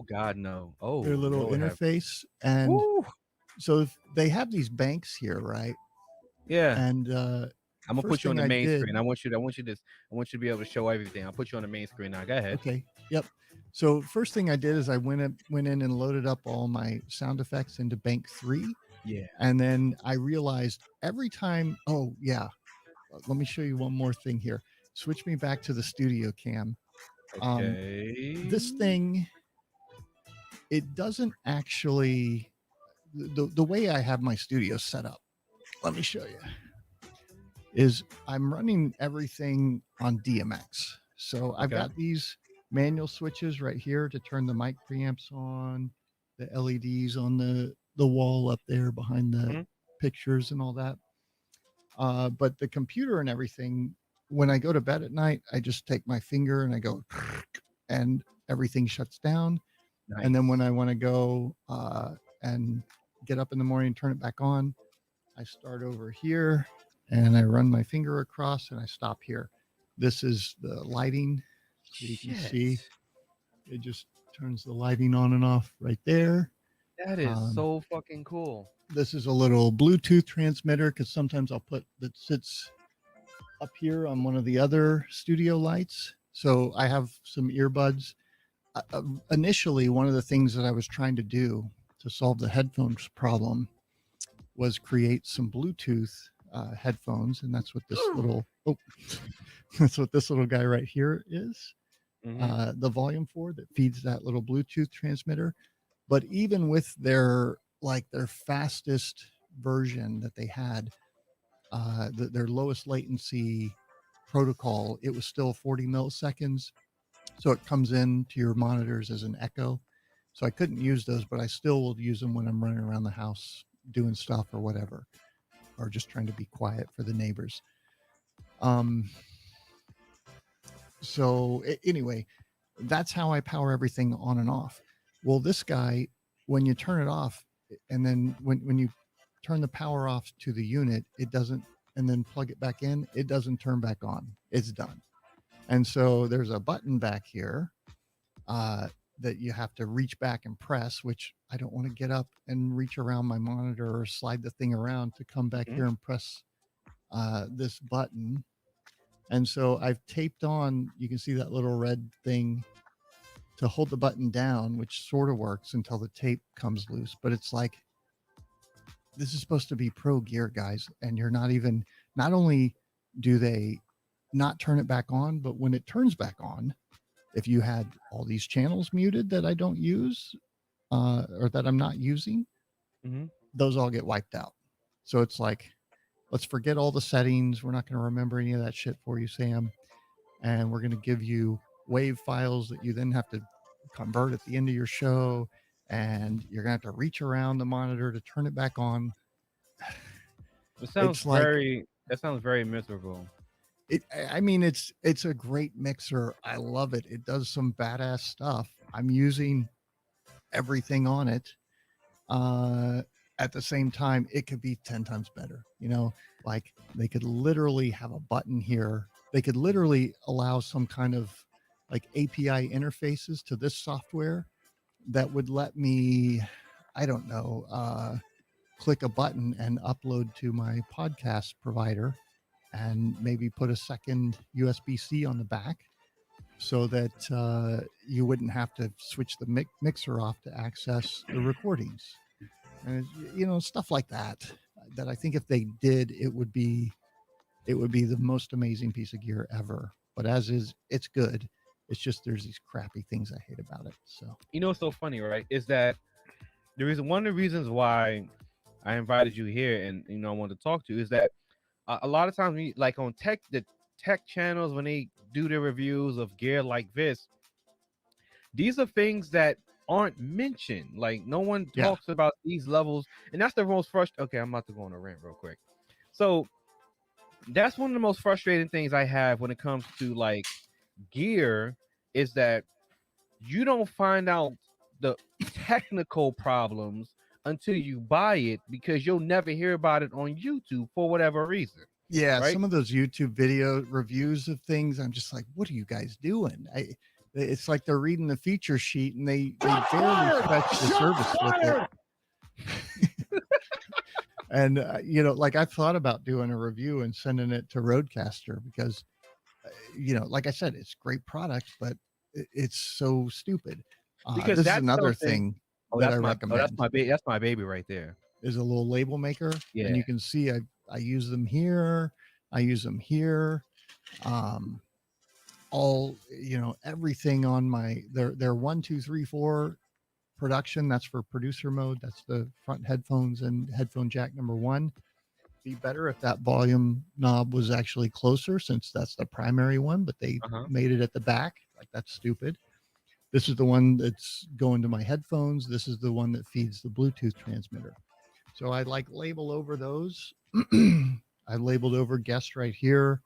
God, no! Oh, their little Lord interface, and so if they have these banks here, right? Yeah. And I'm gonna put you on the main screen. I want you to be able to show everything. I'll put you on the main screen now. Go ahead. Okay. Yep. So first thing I did is I went in and loaded up all my sound effects into bank 3. Yeah. And then I realized every time. Oh yeah. Let me show you one more thing here. Switch me back to the studio cam. Okay. This thing, it doesn't actually. The way I have my studio set up. Let me show you. Is I'm running everything on DMX. So I've got these manual switches right here to turn the mic preamps on, the LEDs on the wall up there behind the pictures and all that. But the computer and everything, when I go to bed at night, I just take my finger and I go and everything shuts down. Nice. And then when I want to go and get up in the morning and turn it back on, I start over here and I run my finger across and I stop here. This is the lighting. So you can see Shit. it just turns the lighting on and off right there. That is so fucking cool. This is a little Bluetooth transmitter because sometimes I'll put that sits up here on one of the other studio lights. So I have some earbuds. Initially, one of the things that I was trying to do to solve the headphones problem was create some Bluetooth headphones, and that's what this little that's what this little guy right here is. The volume for that feeds that little Bluetooth transmitter. But even with their fastest version that they had, their lowest latency protocol, it was still 40 milliseconds. So it comes into your monitors as an echo. So I couldn't use those, but I still will use them when I'm running around the house doing stuff or whatever, or just trying to be quiet for the neighbors. So anyway, that's how I power everything on and off. Well, this guy, when you turn it off, and then when you turn the power off to the unit, it doesn't, and then plug it back in, it doesn't turn back on. It's done. And so there's a button back here that you have to reach back and press, which I don't want to get up and reach around my monitor or slide the thing around to come back here and press this button. And so I've taped on, you can see that little red thing to hold the button down, which sort of works until the tape comes loose. But it's like, this is supposed to be pro gear, guys. And you're not only do they not turn it back on, but when it turns back on, if you had all these channels muted that I don't use or that I'm not using, those all get wiped out. So it's like, let's forget all the settings. We're not going to remember any of that shit for you, Sam. And we're going to give you wave files that you then have to convert at the end of your show. And you're going to have to reach around the monitor to turn it back on. It sounds that sounds very miserable. I mean, it's a great mixer. I love it. It does some badass stuff. I'm using everything on it. At the same time, it could be 10 times better. You know, like they could literally have a button here. They could literally allow some kind of like API interfaces to this software that would let me, I don't know, click a button and upload to my podcast provider and maybe put a second USB-C on the back so that you wouldn't have to switch the mixer off to access the recordings. And, you know, stuff like that I think if they did, it would be the most amazing piece of gear ever. But as is, it's good. It's just there's these crappy things I hate about it. So, you know what's so funny, right? Is that one of the reasons why I invited you here and I wanted to talk to you is that a lot of times we like on the tech channels when they do their reviews of gear like this, these are things that aren't mentioned. Like no one talks about these levels, and that's the most frustrating. Okay, I'm about to go on a rant real quick. So that's one of the most frustrating things I have when it comes to like gear is that you don't find out the technical problems until you buy it because you'll never hear about it on YouTube for whatever reason. Yeah, right? Some of those YouTube video reviews of things, I'm just like, what are you guys doing? It's like they're reading the feature sheet and they barely scratch the surface with it. And, you know, like I've thought about doing a review and sending it to Rodecaster because, you know, like I said, it's a great product, but it's so stupid. Because this is that's another something- thing Oh, that that's I my recommend. that's my baby right there. Is a little label maker. Yeah. And you can see I use them here. I use them here. All, you know, everything on my, they're 1, 2, 3, 4 production. That's for producer mode. That's the front headphones and headphone jack number 1. Be better if that volume knob was actually closer since that's the primary one, but they made it at the back. Like that's stupid. This is the one that's going to my headphones. This is the one that feeds the Bluetooth transmitter. So I like label over those. I labeled over guest right here.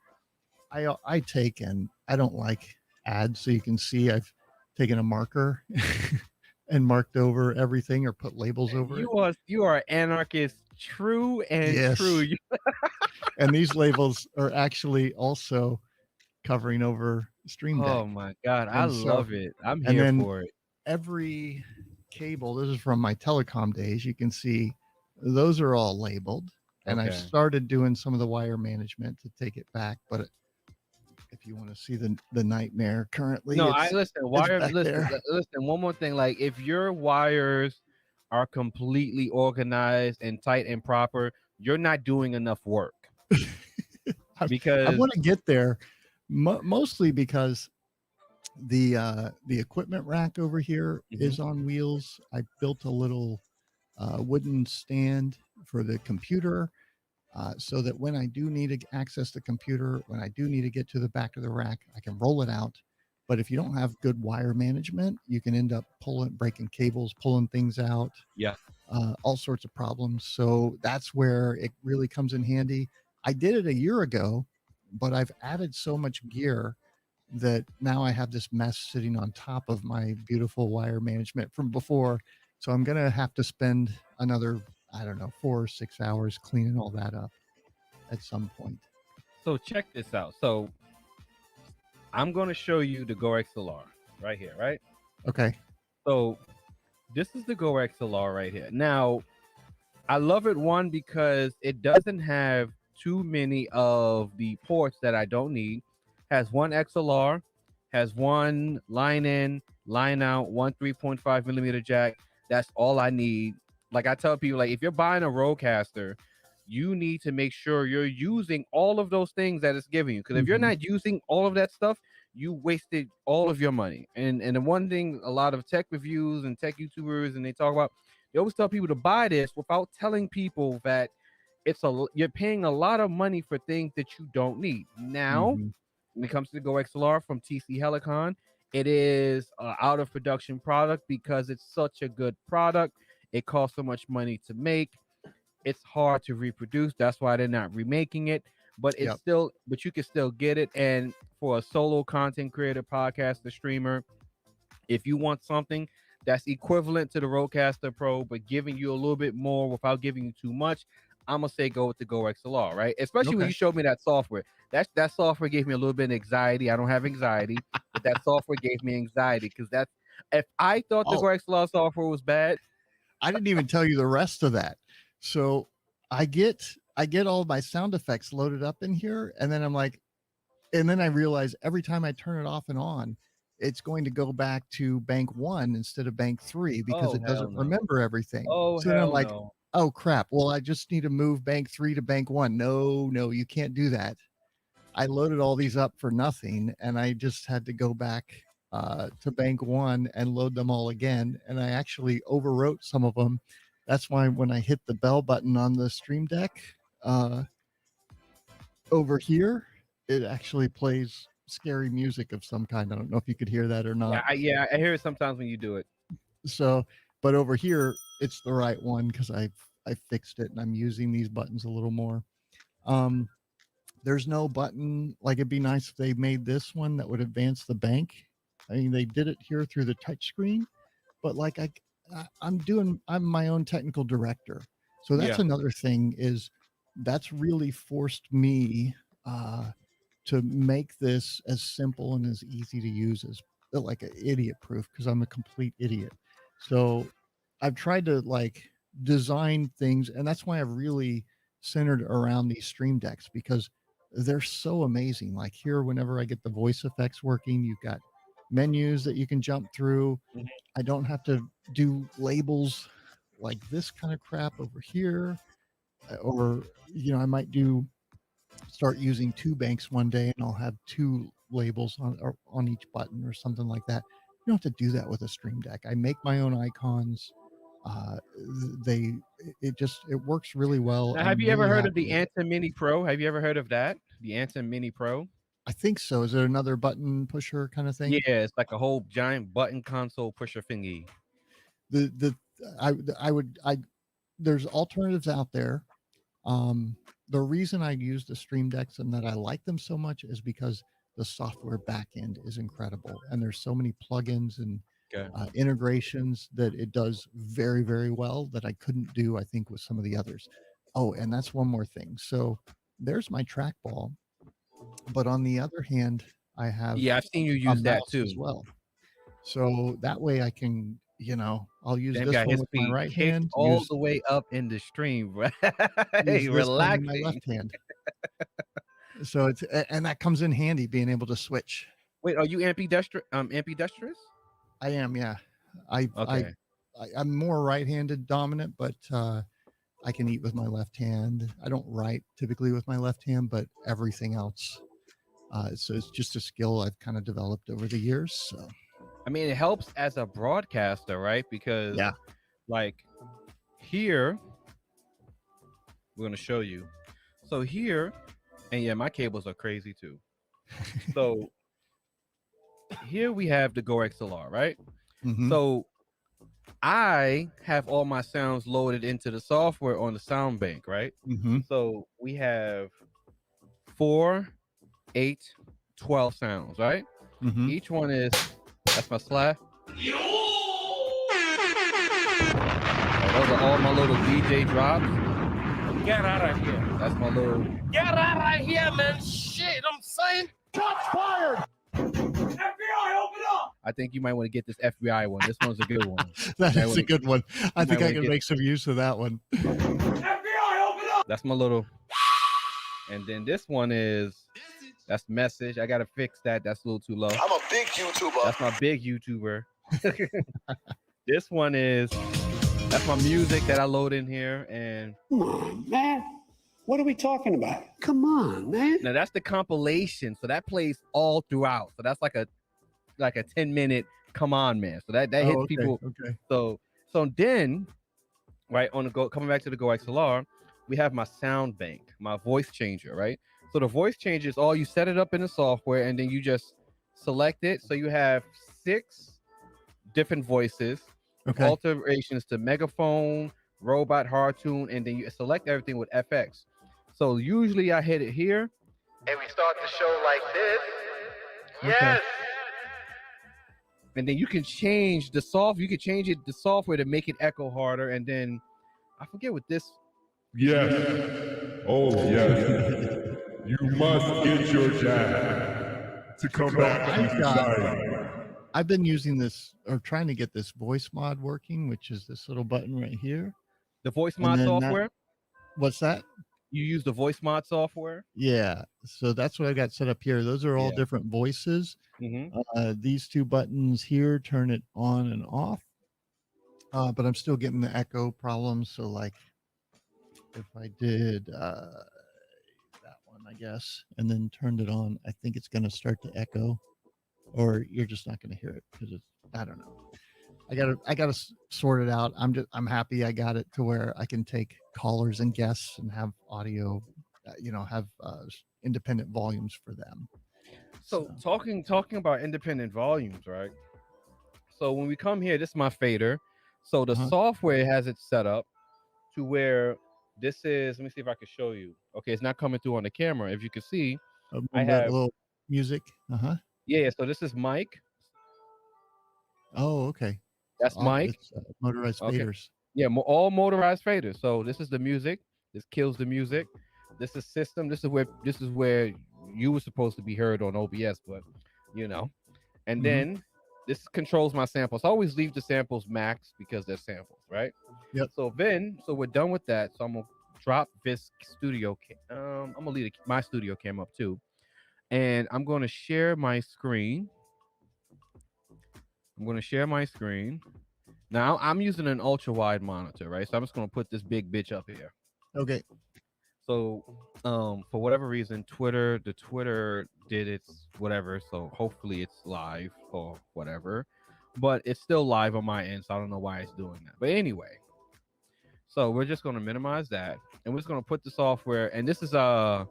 I take, and I don't like ads. So you can see I've taken a marker and marked over everything or put labels over it. You are anarchist, true and Yes. true. And these labels are actually also covering over Stream Deck. Oh my God, I And so, love it. I'm and here then for it. every cable, this is from my telecom days, you can see those are all labeled. And I Okay. started doing some of the wire management to take it back. But if you want to see the nightmare currently, No, I it's listen. it's Wire. back Listen. there. Listen. One more thing. Like, if your wires are completely organized and tight and proper, you're not doing enough work. I Because want to get there, mostly because the equipment rack over here is on wheels. I built a little wooden stand for the computer, so that when I do need to access the computer, when I do need to get to the back of the rack, I can roll it out. But if you don't have good wire management, you can end up breaking cables, pulling things out, yeah, all sorts of problems. So that's where it really comes in handy. I did it a year ago, but I've added so much gear that now I have this mess sitting on top of my beautiful wire management from before. So I'm going to have to spend another, I don't know, 4 or 6 hours cleaning all that up at some point. so check this out. So I'm going to show you the Go XLR right here, right? Okay. So this is the Go XLR right here. Now, I love it, one, because it doesn't have too many of the ports that I don't need. Has one XLR, has one line in, line out, one 3.5 millimeter jack. That's all I need. Like I tell people, like, if you're buying a Rodecaster, you need to make sure you're using all of those things that it's giving you. Because if you're Mhm. not using all of that stuff, you wasted all of your money. And the one thing a lot of tech reviews and tech YouTubers and they talk about, they always tell people to buy this without telling people that you're paying a lot of money for things that you don't need. Now, Mhm. when it comes to the Go XLR from TC Helicon, it is an out of production product because it's such a good product. It costs so much money to make. It's hard to reproduce. That's why they're not remaking it. But Yep. but you can still get it. And for a solo content creator, podcaster, streamer, if you want something that's equivalent to the Rodecaster Pro, but giving you a little bit more without giving you too much, I'm gonna say go with the Go XLR, right? Especially when Okay. you showed me that software. That software gave me a little bit of anxiety. I don't have anxiety, but that software gave me anxiety because that's if I thought the Oh, Go XLR software was bad. I didn't even tell you the rest of that. So I get all my sound effects loaded up in here, and then I'm like, and then I realize every time I turn it off and on, it's going to go back to bank 1 instead of bank 3 because Oh it hell doesn't no. remember everything. Oh So then I'm hell like, no. oh crap. Well, I just need to move bank 3 to bank 1. No, you can't do that. I loaded all these up for nothing, and I just had to go back to bank 1 and load them all again. And I actually overwrote some of them. That's why when I hit the bell button on the Stream Deck uh, over here, it actually plays scary music of some kind. I don't know if you could hear that or not. Yeah, I hear it sometimes when you do it. So, but over here, it's the right one because I fixed it and I'm using these buttons a little more. Um, there's no button. Like, it'd be nice if they made this one that would advance the bank. I mean, they did it here through the touch screen, but like I'm my own technical director. So that's Yeah. another thing is that's really forced me to make this as simple and as easy to use as like an idiot proof because I'm a complete idiot. So I've tried to like design things, and that's why I've really centered around these stream decks because they're so amazing. Like here, whenever I get the voice effects working, you've got menus that you can jump through. Mhm. I don't have to do labels like this kind of crap over here, or I might start using two banks one day and I'll have two labels on each button or something like that. You don't have to do that with a Stream Deck. I make my own icons. Uh, they it works really well. Now, have I'm you ever really heard of happy the with it. Ansem Mini Pro? Have you ever heard of that? The Ansem Mini Pro? I think so. Is it another button pusher kind of Yeah, thing? it's like a whole giant button console pusher thingy. The I would I There's alternatives out there. Um, the reason I use the Stream Decks and that I like them so much is because the software backend is incredible, and there's so many plugins and Okay. integrations that it does very, very well that I couldn't do, I think, with some of the others. Oh, and that's one more thing. So there's my trackball. But on the other hand, I have Yeah, I've seen you a use that mouse too. as well. So that way I can, I'll use Damn this got one his with my feet right kicked hand, all the way up in the stream, bro. Hey, use this one with my relaxing. left hand. So and that comes in handy being able to switch. Wait, are you ambidextrous? I am, yeah. Okay. I'm more right-handed dominant, but I can eat with my left hand. I don't write typically with my left hand, but everything else. So it's just a skill I've kind of developed over the years. So I mean, it helps as a broadcaster, right? Because yeah, like here, we're gonna show you. So here, and yeah, my cables are crazy too. So here we have the Go XLR, right? Mhm. So I have all my sounds loaded into the software on the sound bank, right? Mhm. So we have 4, 8, 12 sounds, right? Mhm. Each one is, that's my slap. Those are all my little DJ drops. Get out of here. That's my little. Get out of here, man. Shit, I'm saying. Shots fired. FBI, open up. I think you might want to get this FBI one. This one's a good one. That You might is a wanna- good one. I think might I wanna can get- make some use of that one. FBI, open up. That's my little. And then this one is, that's message. I gotta fix that. That's a little too low. I'm a big YouTuber. That's my big YouTuber. This one is, that's my music that I load in here. And Come on, man. What are we talking about? Come on, man. now that's the compilation. So that plays all throughout. So that's like a 10-minute come on, man. So that hits okay, people. Okay. So then, right, on the go, coming back to the Go XLR, we have my sound bank, my voice changer, right? So the voice changer is all, you set it up in the software and then you just select it. So you have 6 different voices with Okay. alterations to megaphone, robot, hard tune, and then you select everything with FX. So usually I hit it here and we start the show like this. Okay. Yes. And then you can change the the software to make it echo harder. And then I forget what this. Yes. Oh, yes. You must get your dad to come back to society. I've been using this or trying to get this voice mod working, which is this little button right here. The voice And mod then that- software. What's that? You use the voice mod software. Yeah. So that's what I got set up here. Those are all Yeah. different voices. Mm-hmm. These 2 buttons here turn it on and off. But I'm still getting the echo problems. So like if I did that one, I guess, and then turned it on, I think it's going to start to echo, or you're just not going to hear it because it's, I don't know. I gotta sort it out. I'm happy I got it to where I can take callers and guests and have audio, have independent volumes for them. So talking about independent volumes, right? So when we come here, this is my fader. So the software has it set up to where this is. Let me see if I can show you. Okay, it's not coming through on the camera. If you can see, I that have little music. Yeah. So this is Mike. Oh, okay. That's Mike. It's, motorized Okay. faders. Yeah, all motorized faders. So this is the music. This kills the music. This is system. This is where you were supposed to be heard on OBS, but And then this controls my samples. I always leave the samples max because they're samples, right? Yep. So we're done with that. So I'm gonna drop this studio. I'm gonna leave my studio cam up too, and I'm gonna share my screen. Now I'm using an ultra wide monitor, right? So I'm just gonna put this big bitch up here. Okay. So for whatever reason, Twitter did its whatever. So hopefully it's live or whatever. But it's still live on my end, so I don't know why it's doing that. But anyway, so we're just gonna minimize that, and we're just gonna put the software. And this is a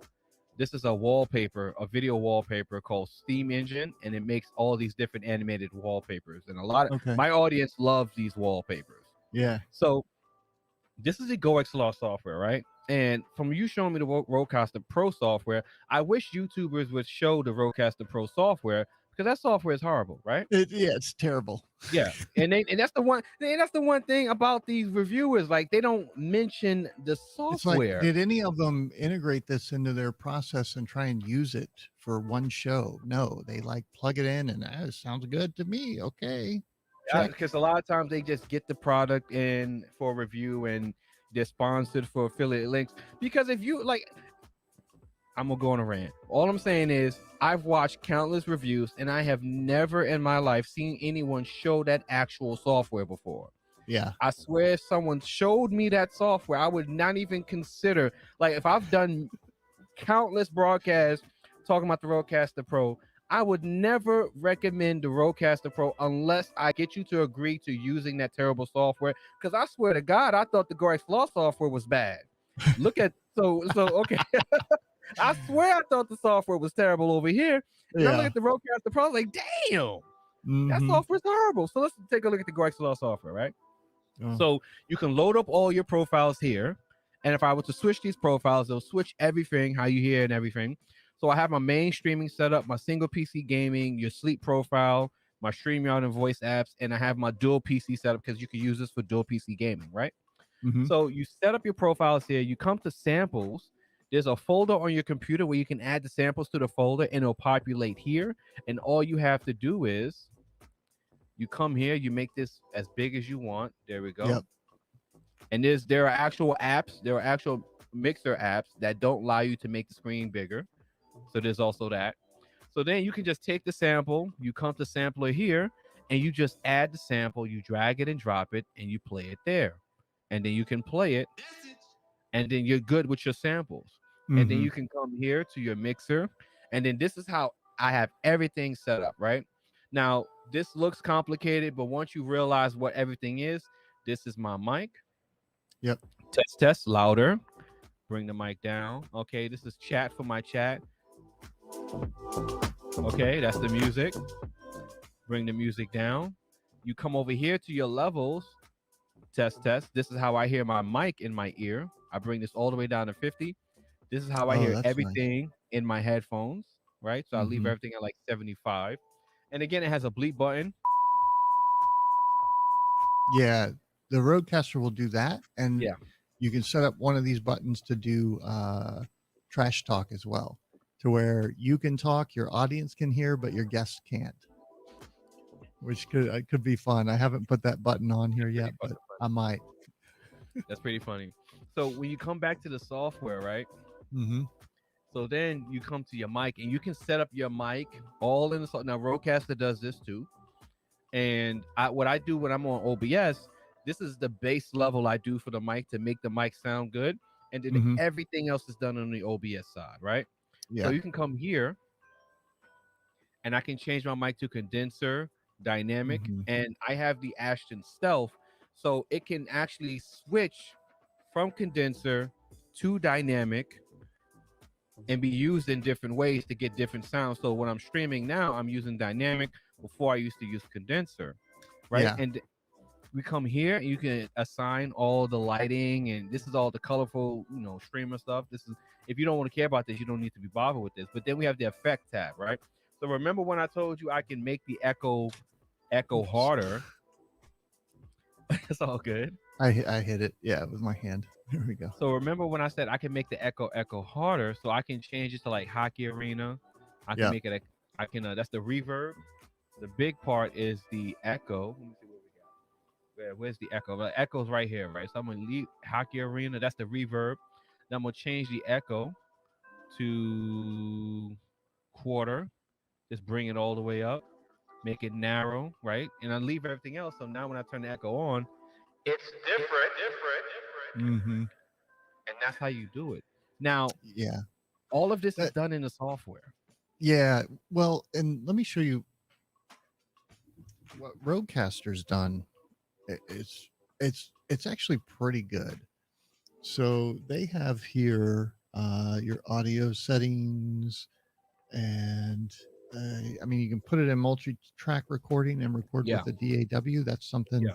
wallpaper, a video wallpaper called Steam Engine, and it makes all these different animated wallpapers. And a lot of my audience loves these wallpapers. Yeah. So this is the Go XLR software, right? And from you showing me the Rodecaster Pro software, I wish YouTubers would show the Rodecaster Pro software because that software is horrible, right? It's terrible. Yeah, and that's the one thing about these reviewers, like they don't mention the It's like, software. did any of them integrate this into their process and try and use it for one show? No, they like plug it in and it sounds good to me. Okay. Check. Because a lot of times they just get the product in for review and they're sponsored for affiliate links. Because if you like, I'm gonna go on a rant. All I'm saying is I've watched countless reviews and I have never in my life seen anyone show that actual software before. Yeah. I swear if someone showed me that software, I would not even consider, like if I've done countless broadcasts talking about the Rodecaster Pro, I would never recommend the Rodecaster Pro unless I get you to agree to using that terrible software. Because I swear to God, I thought the Grex Law software was bad. Look at so okay. I swear I thought the software was terrible over here. And I look at the Rodecaster Pro, like, damn, that software's horrible. So let's take a look at the Grex Law software, right? Oh. So you can load up all your profiles here. And if I were to switch these profiles, they'll switch everything, how you hear and everything. So I have my main streaming setup, my single PC gaming, your sleep profile, my StreamYard and voice apps, and I have my dual PC setup because you can use this for dual PC gaming, right? So you set up your profiles here. You come to samples. There's a folder on your computer where you can add the samples to the folder and it'll populate here. And all you have to do is you come here, you make this as big as you want. There we go. Yep. And there are actual apps, there are actual mixer apps that don't allow you to make the screen bigger. So there's also that. So then you can just take the sample, you come to sampler here, and you just add the sample, you drag it and drop it, and you play it there. And then you can play it, and then you're good with your samples. And then you can come here to your mixer, and then this is how I have everything set up, right? Now, this looks complicated, but once you realize what everything is, this is my mic. Yep. Test, louder. Bring the mic down. Okay, this is chat for my chat. Okay, that's the music. Bring the music down. You come over here to your levels. Test. This is how I hear my mic in my ear. I bring this all the way down to 50. This is how I hear everything in my headphones, right? So I leave everything at like 75. And again, it has a bleep button. Yeah, the Rodecaster will do that, and Yeah. you can set up one of these buttons to do trash talk as well, to where you can talk, your audience can hear, but your guests can't, which could be fun. I haven't put that button on here yet, but I might. That's pretty funny. So when you come back to the software, right? So then you come to your mic, and you can set up your mic all in the software. Now Rodecaster does this too. And what I do when I'm on OBS, this is the base level I do for the mic to make the mic sound good. And then everything else is done on the OBS side, right? Yeah. So you can come here and I can change my mic to condenser, dynamic, and I have the Ashton Stealth. So it can actually switch from condenser to dynamic and be used in different ways to get different sounds. So when I'm streaming now, I'm using dynamic. Before I used to use condenser, right? Yeah. And we come here and you can assign all the lighting, and this is all the colorful, streamer stuff. This is, if you don't want to care about this, you don't need to be bothered with this. But then we have the effect tab, right? So remember when I told you I can make the echo harder? It's all good. I hit it, with my hand. There we go. So remember when I said I can make the echo harder, so I can change it to like hockey arena. I can make it that's the reverb. The big part is the echo. Let me see what we got. Where's the echo? The echo's right here, right? So I'm gonna leave hockey arena. That's the reverb. Then I'm gonna change the echo to quarter. Just bring it all the way up. Make it narrow, right? And I leave everything else. So now when I turn the echo on, it's different. And that's how you do it. Now, all of this is done in the software. Yeah. Well, and let me show you what Rodecaster's done. It's actually pretty good. So they have here your audio settings, and I mean, you can put it in multi-track recording and record with a DAW. That's something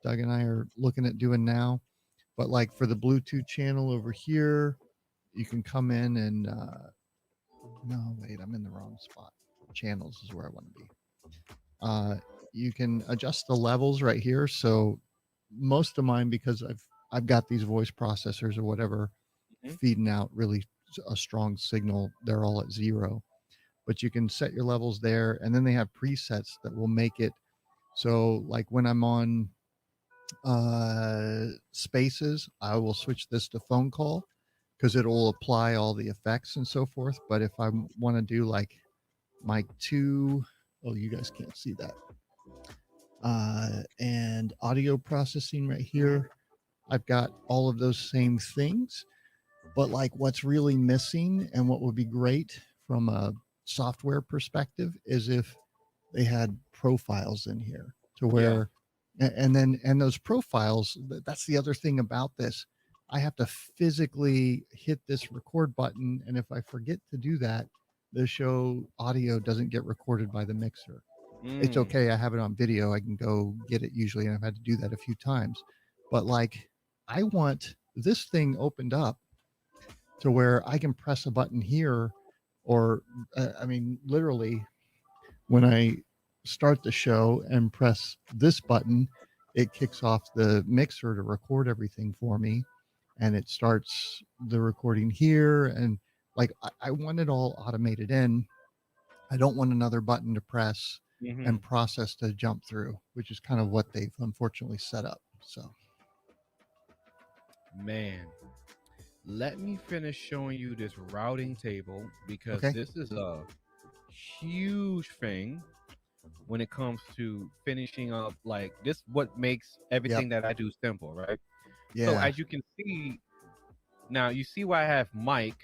Doug and I are looking at doing now. But like for the Bluetooth channel over here, you can come in and no, wait, I'm in the wrong spot. channels is where I want to be. You can adjust the levels right here. So most of mine, because I've got these voice processors or whatever Mhm. feeding out really a strong signal, they're all at 0. But you can set your levels there, and then they have presets that will make it so, like when I'm on spaces, I will switch this to phone call because it'll apply all the effects and so forth. But if I want to do like mic 2, oh, you guys can't see that, and audio processing right here, I've got all of those same things. But like what's really missing and what would be great from a software perspective is if they had profiles in here to where, and those profiles, that's the other thing about this. I have to physically hit this record button. And if I forget to do that, the show audio doesn't get recorded by the mixer. It's okay. I have it on video. I can go get it usually. And I've had to do that a few times, but like I want this thing opened up to where I can press a button here, or I mean, literally, when I start the show and press this button, it kicks off the mixer to record everything for me, and it starts the recording here. And like, I want it all automated in. I don't want another button to press Mhm. and process to jump through, which is kind of what they've unfortunately set up. So, Man, let me finish showing you this routing table because okay. this is a huge thing when it comes to finishing up. Like this, what makes Yep. everything that I do simple, right? So Yeah. as you can see now, you see why I have mic.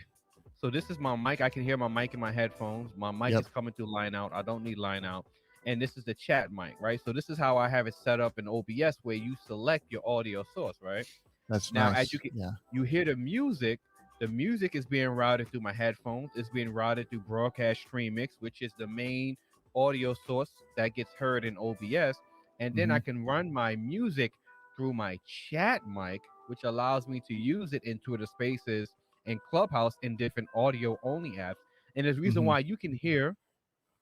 So this is my mic. I can hear my mic in my headphones. My mic Yep. is coming through line out. I don't need line out. And this is the chat mic, right? So this is how I have it set up in OBS, where you select your audio source, right? That's Now, as nice. you can, Yeah. you hear the music. The music is being routed through my headphones. It's being routed through Broadcast Stream Mix, which is the main audio source that gets heard in OBS. And then I Mhm. can run my music through my chat mic, which allows me to use it in Twitter Spaces and Clubhouse in different audio only apps. And there's a reason Mhm. why you can hear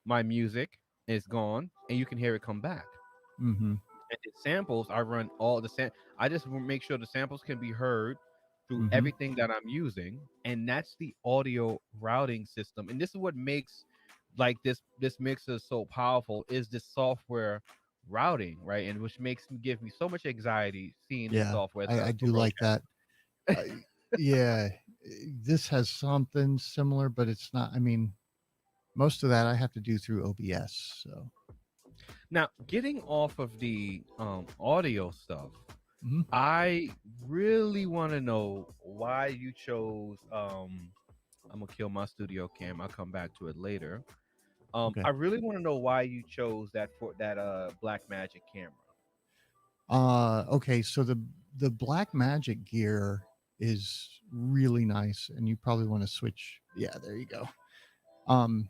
my music is gone and you can hear it come back. Mhm. And the samples, I run all the I just make sure the samples can be heard through Mhm. everything that I'm using, and that's the audio routing system. And this is what makes like this mixer so powerful is this software routing, right? And which makes me give me so much anxiety seeing this Yeah, software I for do like broadcast. that. Yeah, this has something similar, but it's not. I mean, most of that I have to do through OBS. So, Now, getting off of the audio stuff, mhm. I really want to know why you chose I'm gonna kill my studio cam. I'll come back to it later. Okay. I really want to know why you chose that for that Black Magic camera. Okay. So the Black Magic gear is really nice, and you probably want to switch. Yeah, there you go. Um,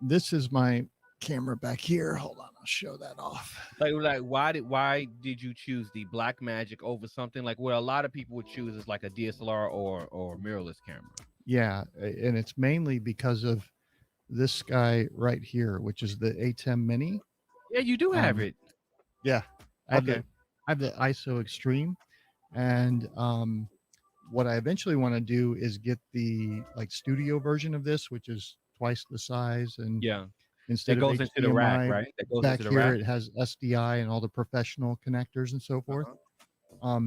this is my camera back here. Hold on, I'll show that off. Like why did you choose the Black Magic over something like what a lot of people would choose is like a DSLR or mirrorless camera? Yeah, and it's mainly because of this guy right here, which is the A10 Mini. Yeah, you do have it. Yeah, Okay. I have the ISO Extreme, and what I eventually want to do is get the like studio version of this, which is twice the size, and Yeah. instead That of goes into the rack, HDMI right? That goes back into the here, rack. it has SDI and all the professional connectors and so forth. Uh-huh.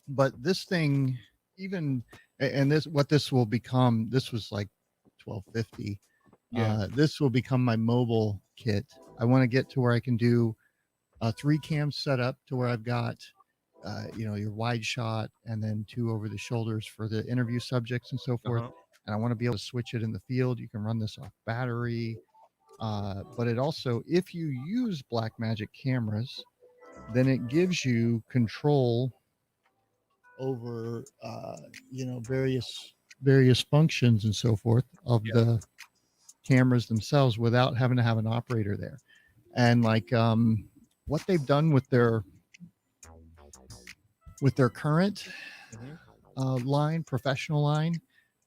But this thing, even and this what this will become, this was like 1250. Yeah. This will become my mobile kit. I want to get to where I can do a 3 cam setup to where I've got your wide shot and then 2 over the shoulders for the interview subjects and so forth. Uh-huh. And I want to be able to switch it in the field. You can run this off battery. But it also, if you use Blackmagic cameras, then it gives you control over various functions and so forth of Yeah. the cameras themselves without having to have an operator there. And like what they've done with their current line, professional line,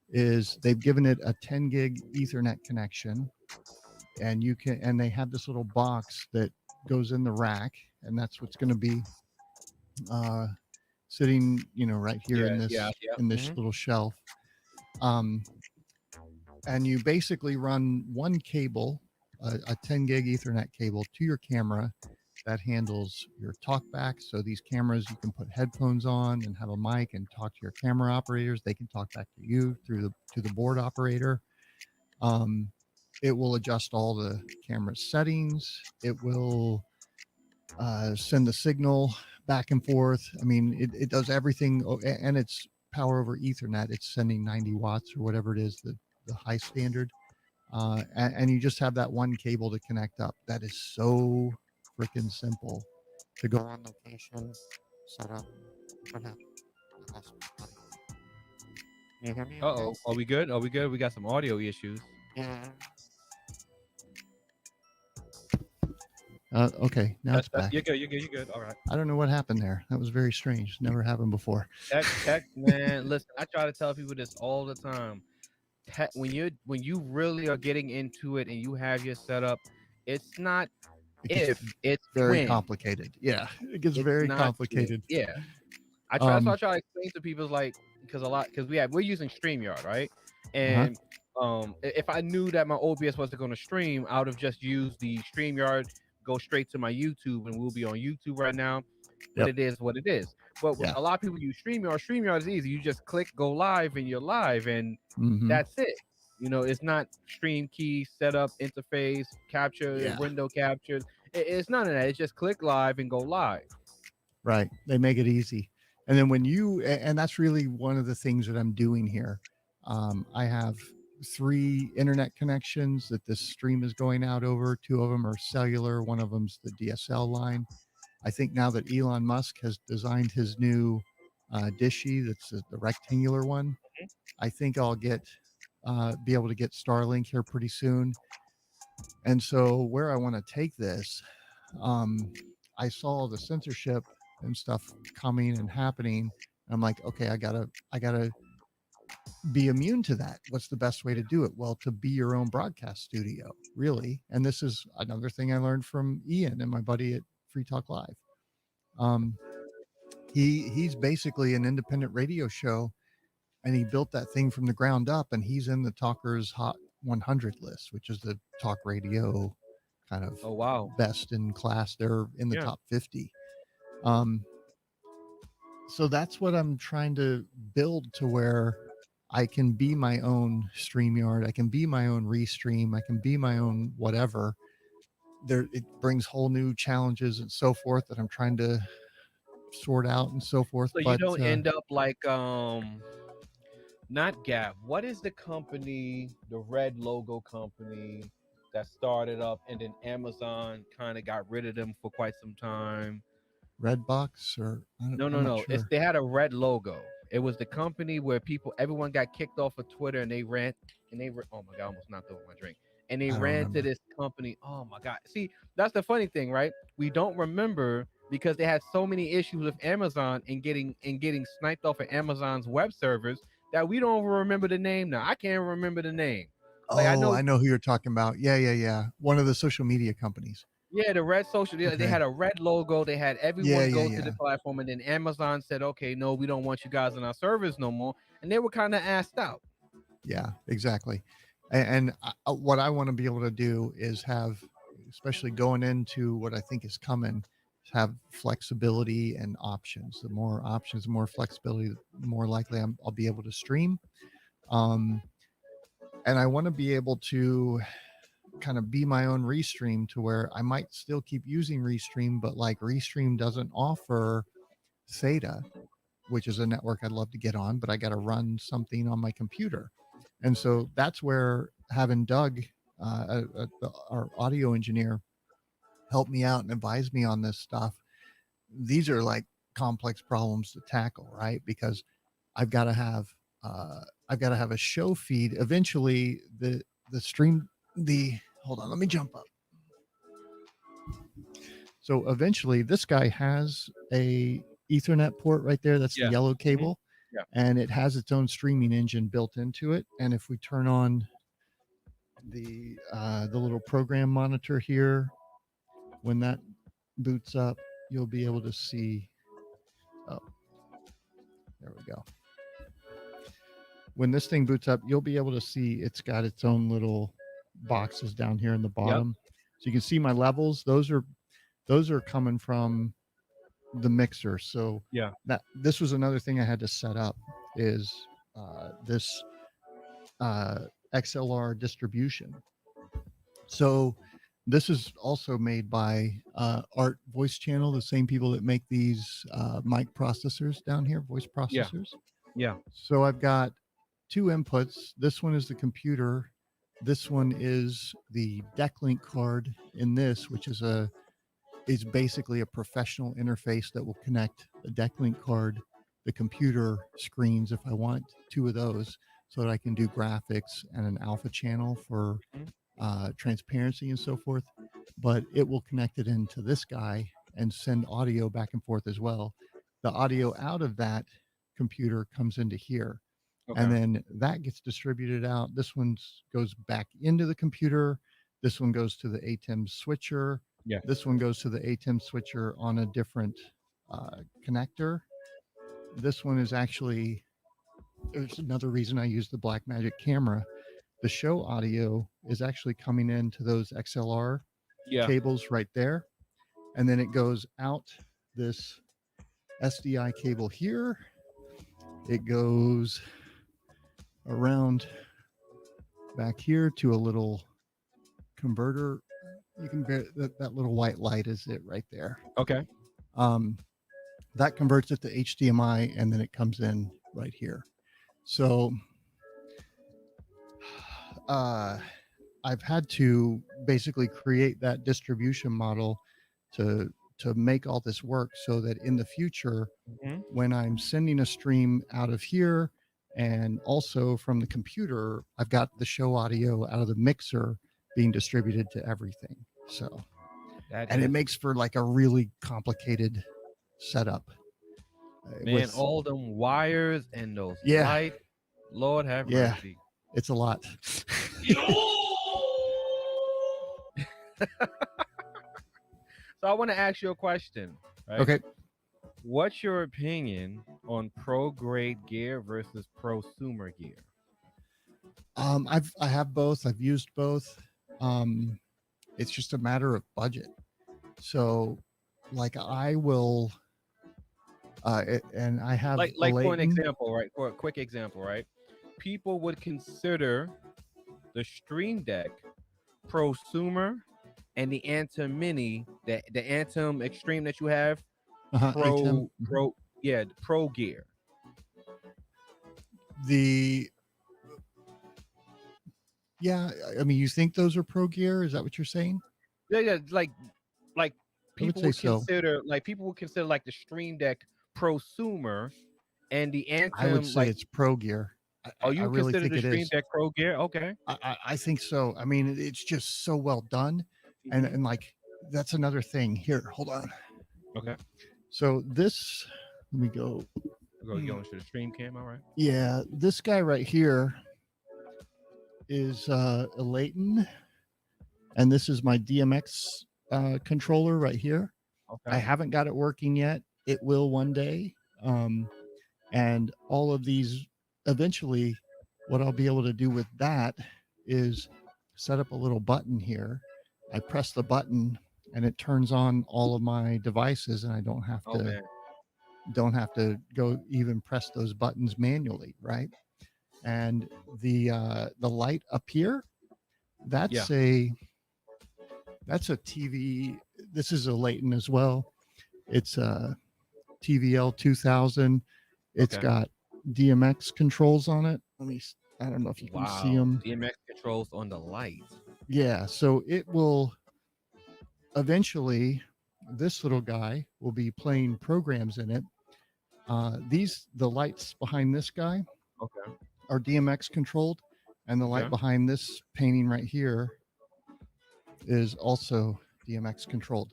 is they've given it a 10 gig Ethernet connection, and they have this little box that goes in the rack, and that's what's going to be sitting, right here in this Mhm. little shelf. And you basically run one cable, a 10 gig Ethernet cable, to your camera that handles your talkback. So these cameras, you can put headphones on and have a mic and talk to your camera operators. They can talk back to you to the board operator. It will adjust all the camera settings. It will send the signal back and forth. I mean, it does everything, and it's power over Ethernet. It's sending 90 watts or whatever it is, the high standard. And you just have that one cable to connect up. That is so freaking simple to go on location, set up. What happened? I lost my audio. Can you hear me? Okay? Uh-oh. Are we good? Are we good? We got some audio issues. Yeah. Okay, now it's back. You're good. You're good. You're good. All right. I don't know what happened there. That was very strange. Never happened before. Tech, man. Listen, I try to tell people this all the time. When you really are getting into it and you have your setup, it's not It gets it's very when. complicated. Yeah, it gets It's very not complicated. Yeah. That's why I try to explain to people like because we're using StreamYard, right? And if I knew that my OBS wasn't going to stream, I would have just used the StreamYard, go straight to my YouTube, and we'll be on YouTube right now. But Yep. it is what it is. But Yeah. a lot of people use StreamYard. StreamYard is easy. You just click go live and you're live, and Mhm. that's it. It's not stream key, setup, interface, capture, Yeah. window captures. It's none of that. It's just click live and go live. Right. They make it easy. And then and that's really one of the things that I'm doing here. I have 3 internet connections that this stream is going out over. 2 of them are cellular. One of them's the DSL line. I think now that Elon Musk has designed his new dishy, that's the rectangular one, I think I'll be able to get Starlink here pretty soon. And so where I want to take this, I saw the censorship and stuff coming and happening. I'm like, okay, I gotta be immune to that. What's the best way to do it? Well, to be your own broadcast studio, really. And this is another thing I learned from Ian and my buddy at Free Talk Live. He's basically an independent radio show, and he built that thing from the ground up, and he's in the Talkers Hot 100 list, which is the talk radio kind of best in class. They're in the top 50. So that's what I'm trying to build, to where I can be my own StreamYard. I can be my own Restream. I can be my own whatever. It brings whole new challenges and so forth that I'm trying to sort out and so forth. So you don't end up like not Gap. What is the company, the red logo company that started up and then Amazon kind of got rid of them for quite some time? Redbox or No. Sure. They had a red logo. It was the company where everyone got kicked off of Twitter and they ran oh my god, I almost knocked over my drink. And they ran to this company. Oh my god. See, that's the funny thing, right? We don't remember because they had so many issues with Amazon and getting sniped off of Amazon's web servers that we don't remember the name now. I can't remember the name. Like, I know who you're talking about. Yeah. One of the social media companies. Yeah, the red social. Okay. They had a red logo. They had everyone go to the platform, and then Amazon said, "Okay, no, we don't want you guys on our servers no more," and they were kind of asked out. Yeah, exactly. And what I want to be able to do is have, especially going into what I think is coming, have flexibility and options. The more options, the more flexibility, the more likely I'll be able to stream. And I want to be able to kind of be my own Restream, to where I might still keep using Restream, but like Restream doesn't offer Theta, which is a network I'd love to get on, but I got to run something on my computer. And so that's where having Doug, our audio engineer, help me out and advise me on this stuff. These are like complex problems to tackle, right? Because I've got to have a show feed. Eventually, the stream. Hold on, let me jump up. So eventually, this guy has a Ethernet port right there. That's the yellow cable. Yeah. And it has its own streaming engine built into it. And if we turn on the little program monitor here. When that boots up, you'll be able to see. Oh, there we go. When this thing boots up, you'll be able to see it's got its own little boxes down here in the bottom. So you can see my levels. Those are coming from the mixer. So Yeah. This was another thing I had to set up is this XLR distribution. So this is also made by Art Voice Channel, the same people that make these mic processors down here, voice processors. Yeah. So I've got two inputs. This one is the computer. This one is the DeckLink card in this, which is basically a professional interface that will connect the DeckLink card, the computer screens, if I want two of those, so that I can do graphics and an alpha channel for transparency and so forth. But it will connect it into this guy and send audio back and forth as well. The audio out of that computer comes into here. Okay. And then that gets distributed out. This one goes back into the computer. This one goes to the ATEM switcher. Yeah. This one goes to the ATEM switcher on a different connector. This one is actually, there's another reason I use the Blackmagic camera. The show audio is actually coming into those XLR cables right there. And then it goes out this SDI cable here. It goes around back here to a little converter. You can bear that little white light is it right there. Okay. That converts it to HDMI and then it comes in right here. So I've had to basically create that distribution model to make all this work so that in the future, when I'm sending a stream out of here and also from the computer, I've got the show audio out of the mixer being distributed to everything. So, it makes for like a really complicated setup. Man, all them wires and those lights, Lord have mercy. It's a lot. So I want to ask you a question. Right? Okay. What's your opinion on pro grade gear versus prosumer gear? I have both. I've used both. It's just a matter of budget. So, like, I will, and I have like for an example, right? For a quick example, right? People would consider the Stream Deck prosumer and the Anthem Mini, the Anthem Extreme that you have, pro gear. I mean, you think those are pro gear? Is that what you're saying? Yeah, like people would consider so. people would consider like the Stream Deck prosumer and the Anthem. I would say it's pro gear. You really consider think the it Stream is. Deck pro gear? Okay. I think so. I mean, it's just so well done. And like, that's another thing. Here, hold on. Okay. So this, let me go. Going to the stream cam, all right? Yeah, this guy right here is a Leighton, and this is my DMX controller right here. Okay. I haven't got it working yet. It will one day. And all of these, eventually, what I'll be able to do with that is set up a little button here. I press the button and it turns on all of my devices, and I don't have to go even press those buttons manually, and the light up here, that's a TV. This is a Leighton as well. It's a TVL 2000. It's got DMX controls on it. I don't know if you can see them. DMX controls on the light. Yeah, so it will eventually, this little guy will be playing programs in it. The lights behind this guy are DMX controlled, and the light behind this painting right here is also DMX controlled.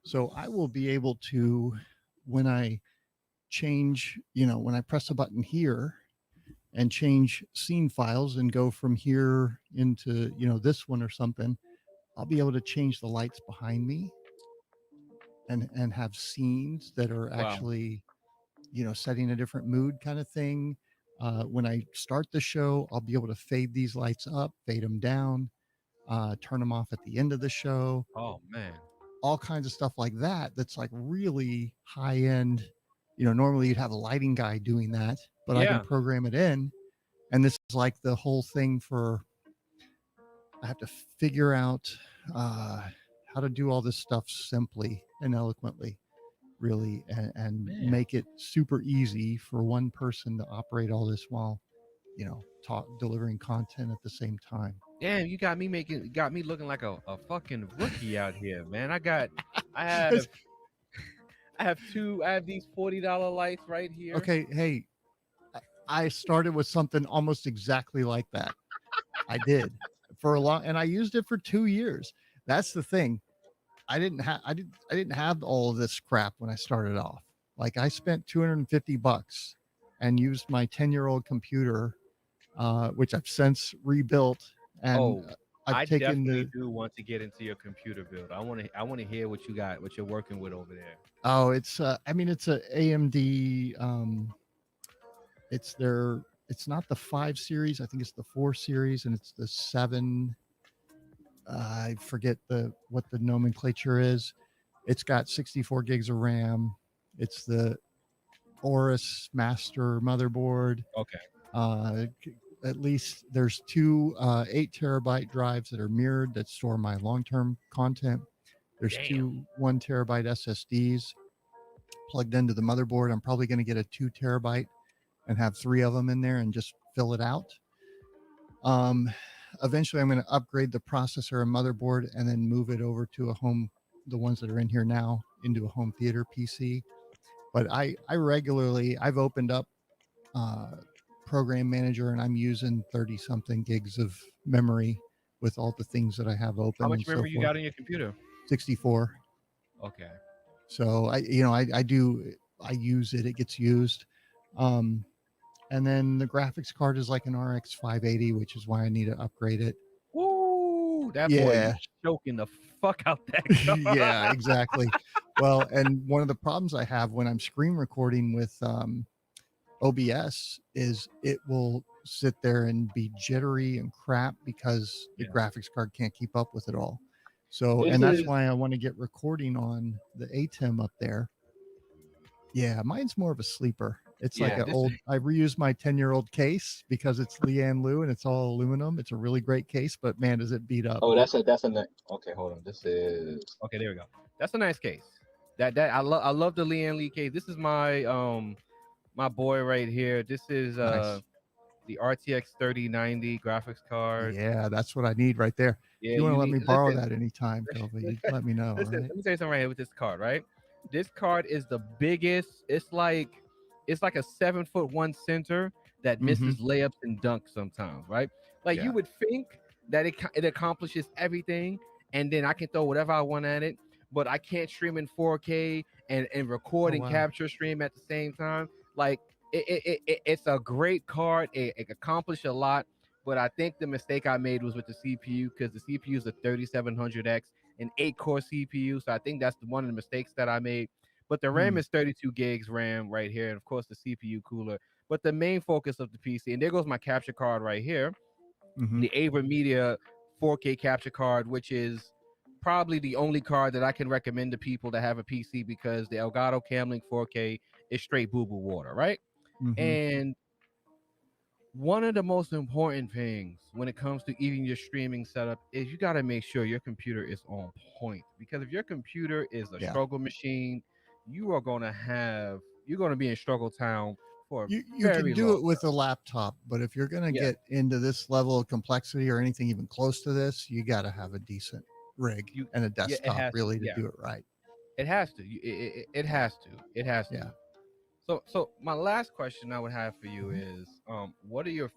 So I will be able to, when I change, when I press a button here and change scene files and go from here into, this one or something, I'll be able to change the lights behind me and have scenes that are Wow. actually, setting a different mood kind of thing. When I start the show, I'll be able to fade these lights up, fade them down, turn them off at the end of the show, Oh man. all kinds of stuff like that. That's like really high end. Normally you'd have a lighting guy doing that, but I can Yeah. program it in. And this is like the whole thing I have to figure out how to do all this stuff simply and eloquently, really, and Man. make it super easy for one person to operate all this while, delivering content at the same time. Damn, you got me looking like a fucking rookie out here, man. I have these $40 lights right here. Okay, hey, I started with something almost exactly like that. I did for a long, and I used it for 2 years. That's the thing. I didn't have all of this crap when I started off. Like I spent $250 and used my 10-year-old computer, which I've since rebuilt, and I I've taken definitely do want to get into your computer build. I want to hear what you got, what you're working with over there. Oh, it's it's a AMD. It's not the 5 series. I think it's the 4 series, and it's the 7. I forget what the nomenclature is. It's got 64 gigs of RAM. It's the Aorus Master motherboard. Okay. At least there's 2 8 terabyte drives that are mirrored that store my long-term content. There's 2 1 terabyte SSDs plugged into the motherboard. I'm probably going to get a 2 terabyte and have 3 of them in there and just fill it out. Eventually I'm going to upgrade the processor and motherboard and then move it over to the ones that are in here now, into a home theater PC. But I regularly, I've opened up Program Manager and I'm using 30 something gigs of memory with all the things that I have open. How much memory you got on your computer? 64. Okay. So I use it. It gets used. And then the graphics card is like an RX 580, which is why I need to upgrade it. Woo! That boy is choking the fuck out that card. Yeah, exactly. Well, and one of the problems I have when I'm screen recording with OBS is it will sit there and be jittery and crap because the graphics card can't keep up with it all. So, and that's why I want to get recording on the ATEM up there. Yeah, mine's more of a sleeper. It's like I reused my 10-year-old case because it's Leanne Lu and it's all aluminum. It's a really great case, but man, does it beat up. Oh, that's a okay, hold on. This is okay, there we go. That's a nice case. That I love the Leanne Lee case. This is my my boy right here. This is nice. The RTX 3090 graphics card. Yeah, that's what I need right there. Yeah, if you want to let me borrow that anytime, Kobe, you let me know. Listen, right? Let me tell you something right here with this card, right? This card is the biggest. It's like a 7'1" center that misses layups and dunks sometimes, right? Like you would think that it accomplishes everything, and then I can throw whatever I want at it, but I can't stream in 4K and record and capture stream at the same time. Like it's a great card. It accomplished a lot, but I think the mistake I made was with the CPU because the CPU is a 3700X, an 8-core CPU. So I think that's one of the mistakes that I made. But the RAM is 32 gigs RAM right here, and of course the CPU cooler. But the main focus of the PC, and there goes my capture card right here, the Ava Media 4K capture card, which is probably the only card that I can recommend to people that have a PC because the Elgato Camlink 4K is straight boo-boo water, right? And one of the most important things when it comes to even your streaming setup is you got to make sure your computer is on point, because if your computer is a struggle machine, you're going to be in struggle town for you can do it with a laptop, but if you're going to get into this level of complexity or anything even close to this, you got to have a decent rig and a desktop to do it right. It has to. It has to. Yeah. So my last question I would have for you is, what are your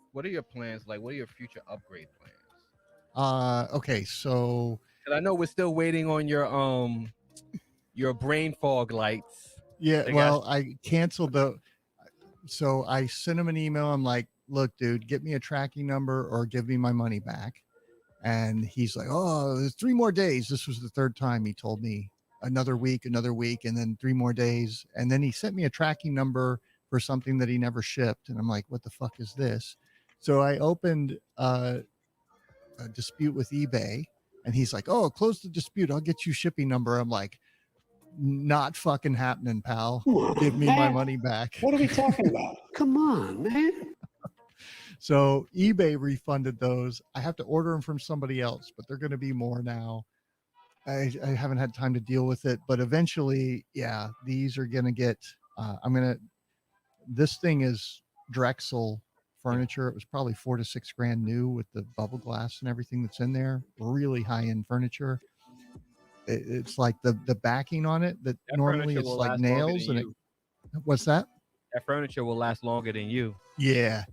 plans? Like, what are your future upgrade plans? Okay, so I know we're still waiting on your brain fog lights. Yeah, well, I canceled so I sent him an email. I'm like, look, dude, get me a tracking number or give me my money back. And he's like, oh, there's 3 more days. This was the third time he told me another week, and then 3 more days. And then he sent me a tracking number for something that he never shipped. And I'm like, what the fuck is this? So I opened a dispute with eBay, and he's like, oh, close the dispute. I'll get you shipping number. I'm like, not fucking happening, pal. Give me my money back. What are we talking about? Come on, man. So eBay refunded those. I have to order them from somebody else, but they're going to be more now. I haven't had time to deal with it, but eventually, yeah, these are going to get, this thing is Drexel furniture. It was probably $4 to $6 grand new with the bubble glass and everything that's in there. Really high end furniture. It's like the backing on it that normally it's like nails and what's that? That furniture will last longer than you. Yeah.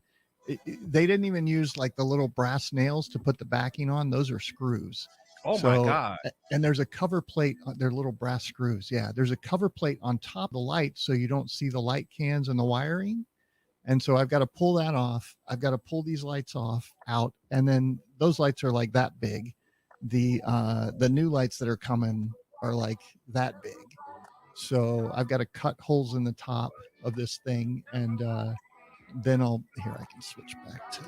They didn't even use like the little brass nails to put the backing on. Those are screws. Oh my God. And there's a cover plate. They're little brass screws. Yeah. There's a cover plate on top of the light so you don't see the light cans and the wiring. And so I've got to pull that off. I've got to pull these lights out. And then those lights are like that big. The new lights that are coming are like that big. So I've got to cut holes in the top of this thing. And then I can switch back to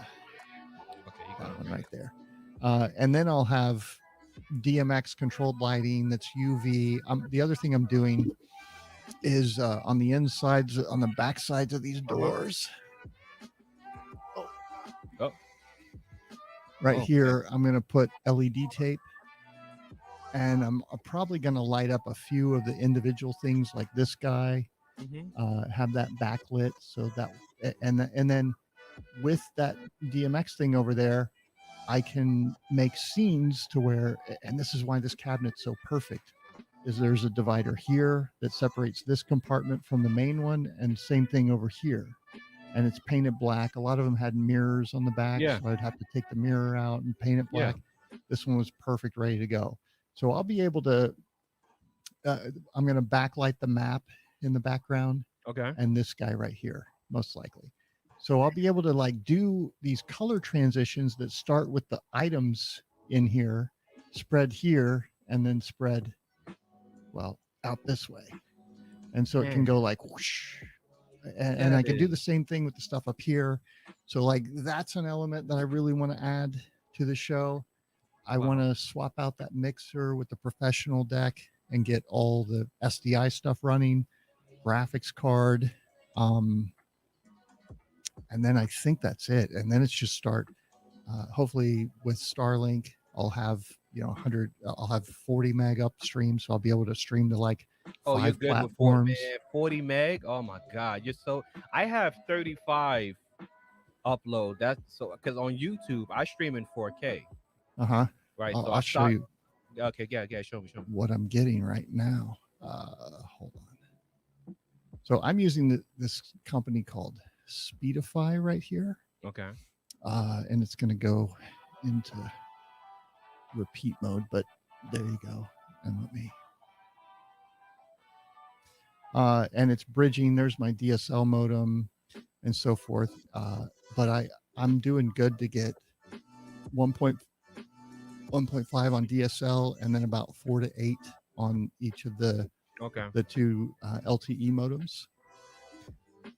that one right there. And then I'll have DMX controlled lighting that's UV. The other thing I'm doing is on the insides, on the back sides of these doors. Right here, I'm going to put LED tape, and I'm probably going to light up a few of the individual things like this guy, have that backlit so that, and then with that DMX thing over there, I can make scenes to where, and this is why this cabinet's so perfect, is there's a divider here that separates this compartment from the main one, and same thing over here. And it's painted black. A lot of them had mirrors on the back, so I'd have to take the mirror out and paint it black. This one was perfect, ready to go. So I'll be able to, I'm going to backlight the map in the background. Okay. And this guy right here, most likely. So I'll be able to like do these color transitions that start with the items in here, spread here, and then spread, well, out this way. And so it can go like whoosh. And I can do the same thing with the stuff up here. So like that's an element that I really want to add to the show. I want to swap out that mixer with the professional deck and get all the SDI stuff running, graphics card. And then I think that's it. And then it's just start, hopefully with Starlink, I'll have, 40 meg upstream. So I'll be able to stream to like 5 platforms. With 40 meg. Oh my God. I have 35 upload. That's so, because on YouTube, I stream in 4K. Right. I'll show you. Okay. Yeah. Show me. What I'm getting right now. Hold on. So I'm using this company called Speedify right here. Okay. And it's going to go into repeat mode, but there you go. And let me, and it's bridging. There's my DSL modem and so forth. But I'm doing good to get 1.5 on DSL and then about 4 to 8 on each of the two LTE modems.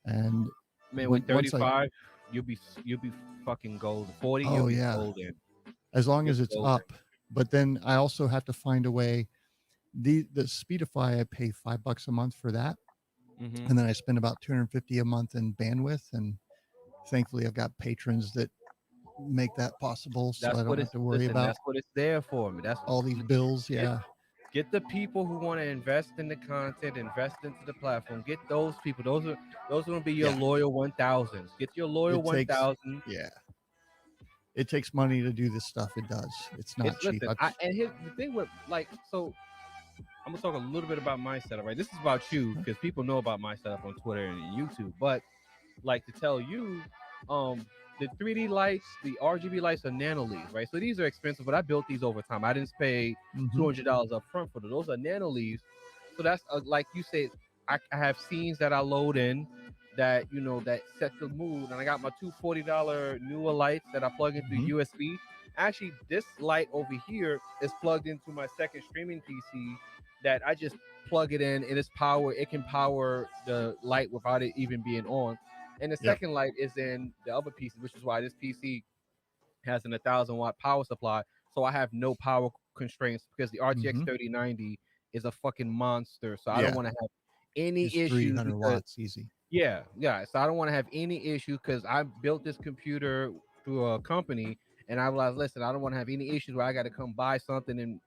And man, with 35, you'll be fucking gold. 40, you'll be golden. As long as it's golden. Up. But then I also have to find a way. The Speedify, I pay $5 a month for that. And then I spend about $250 a month in bandwidth. And thankfully I've got patrons that make that possible. So I don't have to worry about. That's what it's there for me. That's all these bills. Yeah. Get the people who want to invest in the content, invest into the platform. Get those people. Those are going to be your loyal 1,000s. Get your loyal 1,000. Yeah. It takes money to do this stuff. It does. It's not cheap. And here's the thing with so I'm gonna talk a little bit about my setup, right? This is about you because people know about my setup on Twitter and YouTube. But like to tell you, the 3D lights, the RGB lights are nano leaves, right? So these are expensive, but I built these over time. I didn't pay $200 up front for those. Are nano leaves. So that's like you said, I have scenes that I load in. that that set the mood. And I got my two $40 newer lights that I plug in through USB. Actually, this light over here is plugged into my second streaming PC that I just plug it in, and it can power the light without it even being on. And the second light is in the other PC, which is why this PC has an 1,000-watt power supply, so I have no power constraints because the RTX 3090 is a fucking monster. So I don't want to have any It's issues. 300 watts easy. Yeah. So I don't want to have any issue because I built this computer through a company, and I realized, listen, I don't want to have any issues where I got to come buy something and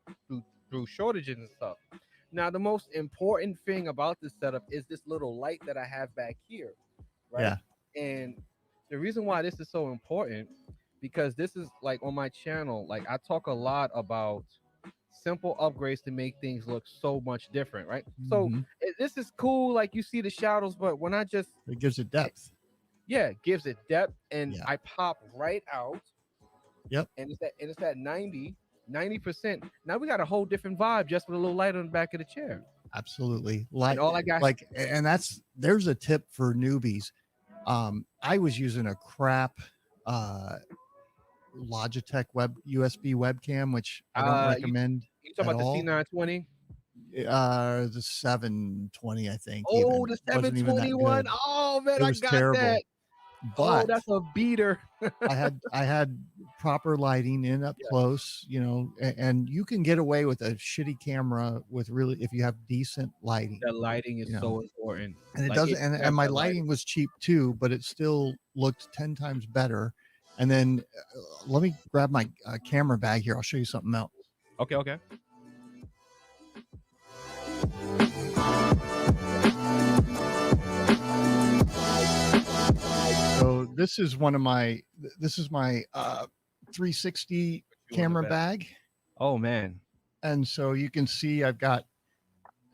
through shortages and stuff. Now, the most important thing about this setup is this little light that I have back here, right? Yeah. And the reason why this is so important, because this is like on my channel, like I talk a lot about simple upgrades to make things look so much different, right? So this is cool, like you see the shadows, but when I just it gives it depth. Yeah, it gives it depth, and I pop right out. Yep. And it's at 90%. Now we got a whole different vibe just with a little light on the back of the chair. Absolutely. And all I got, and there's a tip for newbies. I was using a crap Logitech USB webcam, which I don't recommend. You talking about the C920? The 720, I think. Oh, the 721. Oh man, I got terrible. That. But that's a beater. I had proper lighting in up close, and you can get away with a shitty camera with really, if you have decent lighting. The lighting is so important. And it doesn't, and my lighting was cheap too, but it still looked 10 times better. And then let me grab my camera bag here. I'll show you something else. Okay. So this is my 360 camera bag. Oh man. And so you can see I've got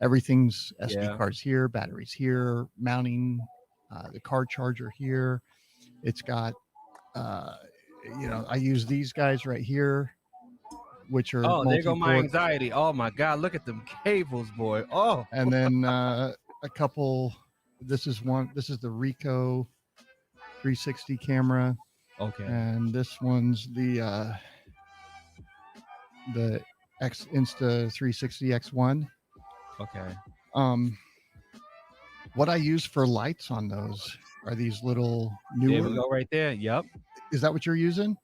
everything's SD cards here, batteries here, mounting the car charger here. It's got I use these guys right here, which are there go my anxiety. Oh my god, look at them cables, boy. Oh, and then a couple. This is the Ricoh 360 camera. Okay. And this one's the Insta 360 X1. Okay. What I use for lights on those are these little newer. There we go, right there. Yep. Is that what you're using?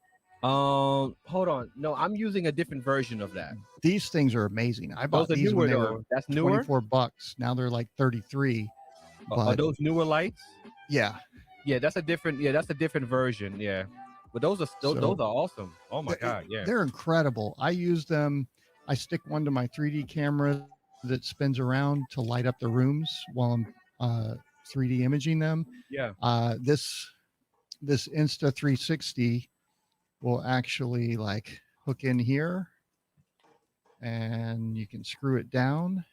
Hold on. No, I'm using a different version of that. These things are amazing. I bought these when they were that's newer? $24. Now they're like 33. Are those newer lights? Yeah. Yeah, that's a different version. Yeah. But those are awesome. Oh my god, yeah. They're incredible. I use them. I stick one to my 3D camera that spins around to light up the rooms while I'm 3D imaging them. Yeah. This Insta 360 will actually like hook in here, and you can screw it down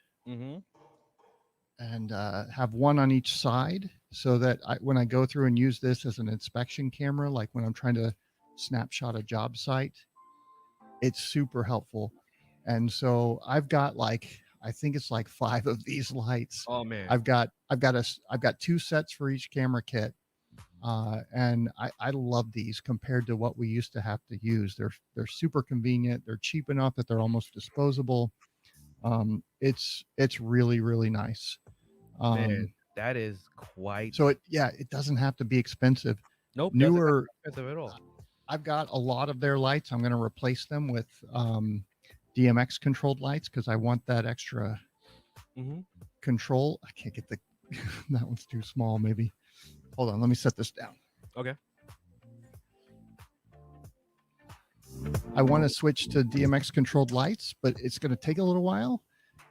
and have one on each side, so that when I go through and use this as an inspection camera, like when I'm trying to snapshot a job site, it's super helpful. And so I've got I think it's 5 of these lights. Oh man. I've got 2 sets for each camera kit. And I love these compared to what we used to have to use. They're super convenient. They're cheap enough that they're almost disposable. It's really, really nice. Man, that is quite. So it doesn't have to be expensive. Nope. Newer. Expensive at all. I've got a lot of their lights. I'm going to replace them with DMX controlled lights because I want that extra control. I can't get that one's too small. Maybe. Hold on, let me set this down. Okay. I want to switch to DMX controlled lights, but it's going to take a little while.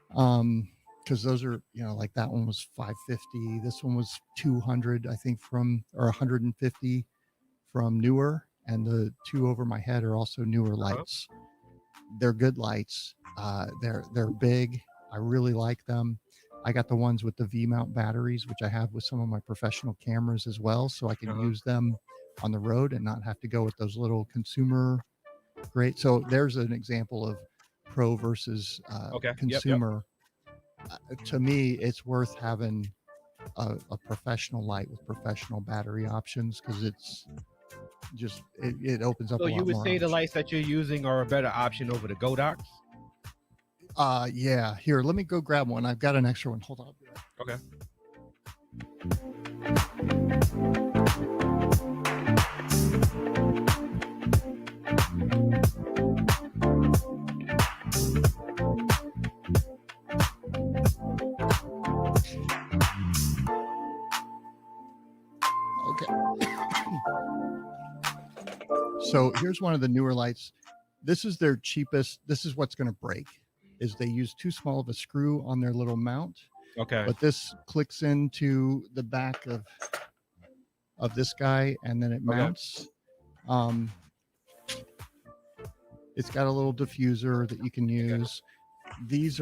Because those are, like that one was 550. This one was 200, I think, or 150 from Newer. And the 2 over my head are also Newer lights. They're good lights. They're big. I really like them. I got the ones with the V-mount batteries, which I have with some of my professional cameras as well. So I can use them on the road and not have to go with those little consumer grade. So there's an example of pro versus consumer. To me, it's worth having a professional light with professional battery options, because it's just it opens up So a you lot would more say the options. lights that you're using are a better option over the Godox? Yeah, here, let me go grab one. I've got an extra one. Hold on. Okay. Okay. So here's one of the newer lights. This is their cheapest. This is what's going to break, is they use too small of a screw on their little mount. Okay. But this clicks into the back of this guy, and then it mounts. It's got a little diffuser that you can use. This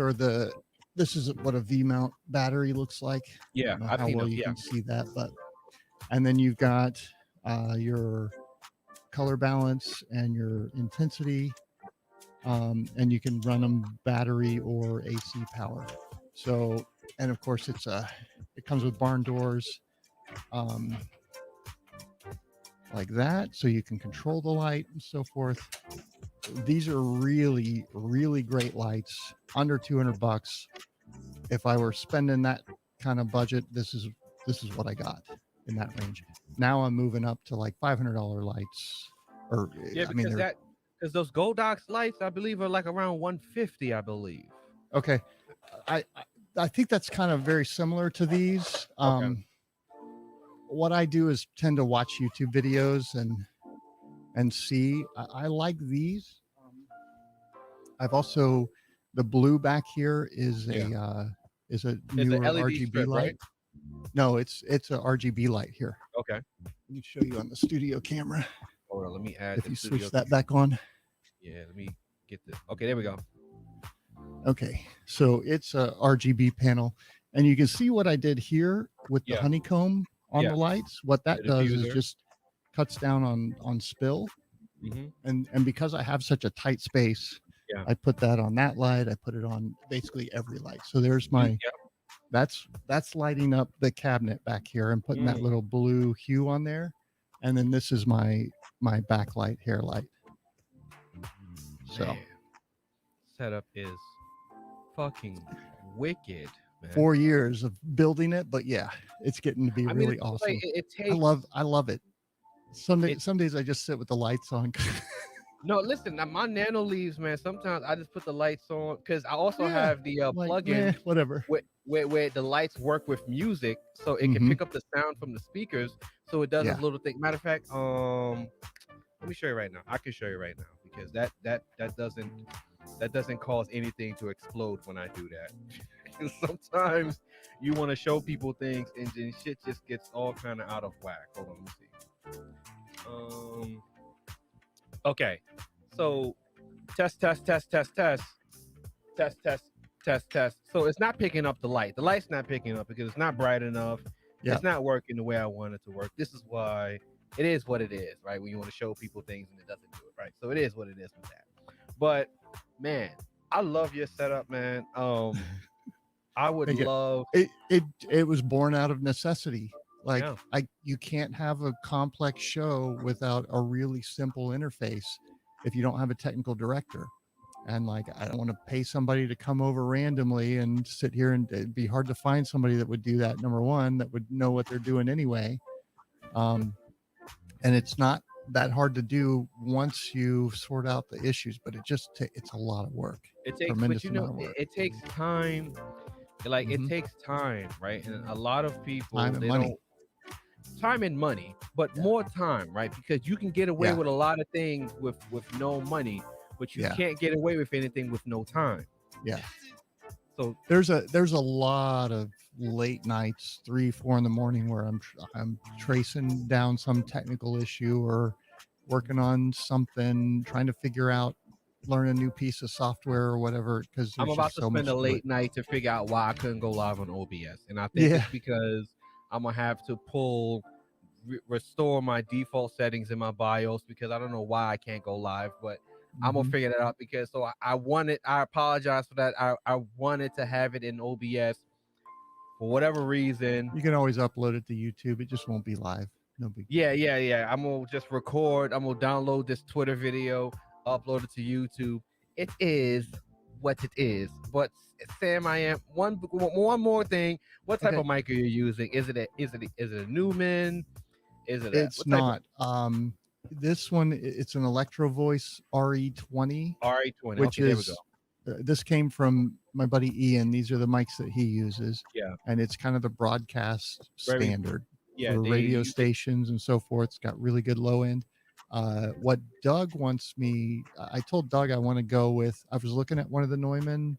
is what a V-mount battery looks like. Yeah, I don't know I've how seen well them, you yeah. can see that, but and then you've got your color balance and your intensity, and you can run them battery or AC power. So, and of course it comes with barn doors, like that, so you can control the light and so forth. These are really, really great lights, under $200. If I were spending that kind of budget, this is what I got in that range. Now I'm moving up to like $500 lights, or Yeah, I mean, because those Godox lights, I believe, are like around 150, I believe. okay. I think that's kind of very similar to these. Okay. What I do is tend to watch YouTube videos and see. I like these. I've also, the blue back here is a newer It's an LED RGB strip, light. right? No, it's a RGB light here. Okay. Let me show you on the studio camera. Hold on, let me add. If the you studio switch that back on. Yeah, let me get this. Okay, there we go. Okay, so it's a RGB panel, and you can see what I did here with the honeycomb on the lights. What that does is just cuts down on spill. And because I have such a tight space, I put that on that light. I put it on basically every light. So there's my that's lighting up the cabinet back here and putting that little blue hue on there. And then this is my backlight hair light. So Man, setup is fucking wicked, man. 4 years of building it, but yeah, it's getting to be really it's awesome. like it takes. I love it. Some days I just sit with the lights on. No, listen, now my nano leaves, man. Sometimes I just put the lights on because I also have the like, plug-in whatever. where the lights work with music, so it can pick up the sound from the speakers. So it does this little thing. Matter of fact, let me show you right now. I can show you right now because that doesn't cause anything to explode when I do that. Sometimes you want to show people things and then shit just gets all kind of out of whack. Hold on, let me see. Okay, so test. So it's not picking up the light. The light's not picking up because it's not bright enough. Yeah. It's not working the way I want it to work. This is why it is what it is, right? When you want to show people things and it doesn't do it, right? So it is what it is with that. But man, I love your setup, man. I would love it was born out of necessity. Like you can't have a complex show without a really simple interface if you don't have a technical director. And like, I don't want to pay somebody to come over randomly and sit here, and it'd be hard to find somebody that would do that. Number one, that would know what they're doing anyway. And it's not that hard to do once you sort out the issues, but it's a lot of work. It takes, but you know, it takes time. Like it takes time, right? And a lot of people, time and money, but more time, right? Because you can get away with a lot of things with no money, but you can't get away with anything with no time. Yeah. So there's a lot of late nights, 3-4 in the morning, where I'm tracing down some technical issue or working on something, trying to figure out, learn a new piece of software or whatever. Because I'm about to spend a late night to figure out why I couldn't go live on OBS, and I think it's because I'm gonna have to restore my default settings in my BIOS because I don't know why I can't go live, but I'm gonna figure that out because I apologize for that. I wanted to have it in OBS for whatever reason. You can always upload it to YouTube. It just won't be live. No big. Yeah. I'm gonna just record. I'm gonna download this Twitter video, upload it to YouTube. It is what it is. But Sam, I am one more thing. What type Okay. of mic are you using? Is it a Newman? Is it? It's not. This one, it's an Electro Voice RE20, RE20. which Okay, is this came from my buddy Ian. These are the mics that he uses. Yeah. And it's kind of the broadcast Very- standard Yeah, for they radio use it. stations and so forth. It's got really good low end. What Doug wants me, I told Doug I want to go with, I was looking at one of the Neumann,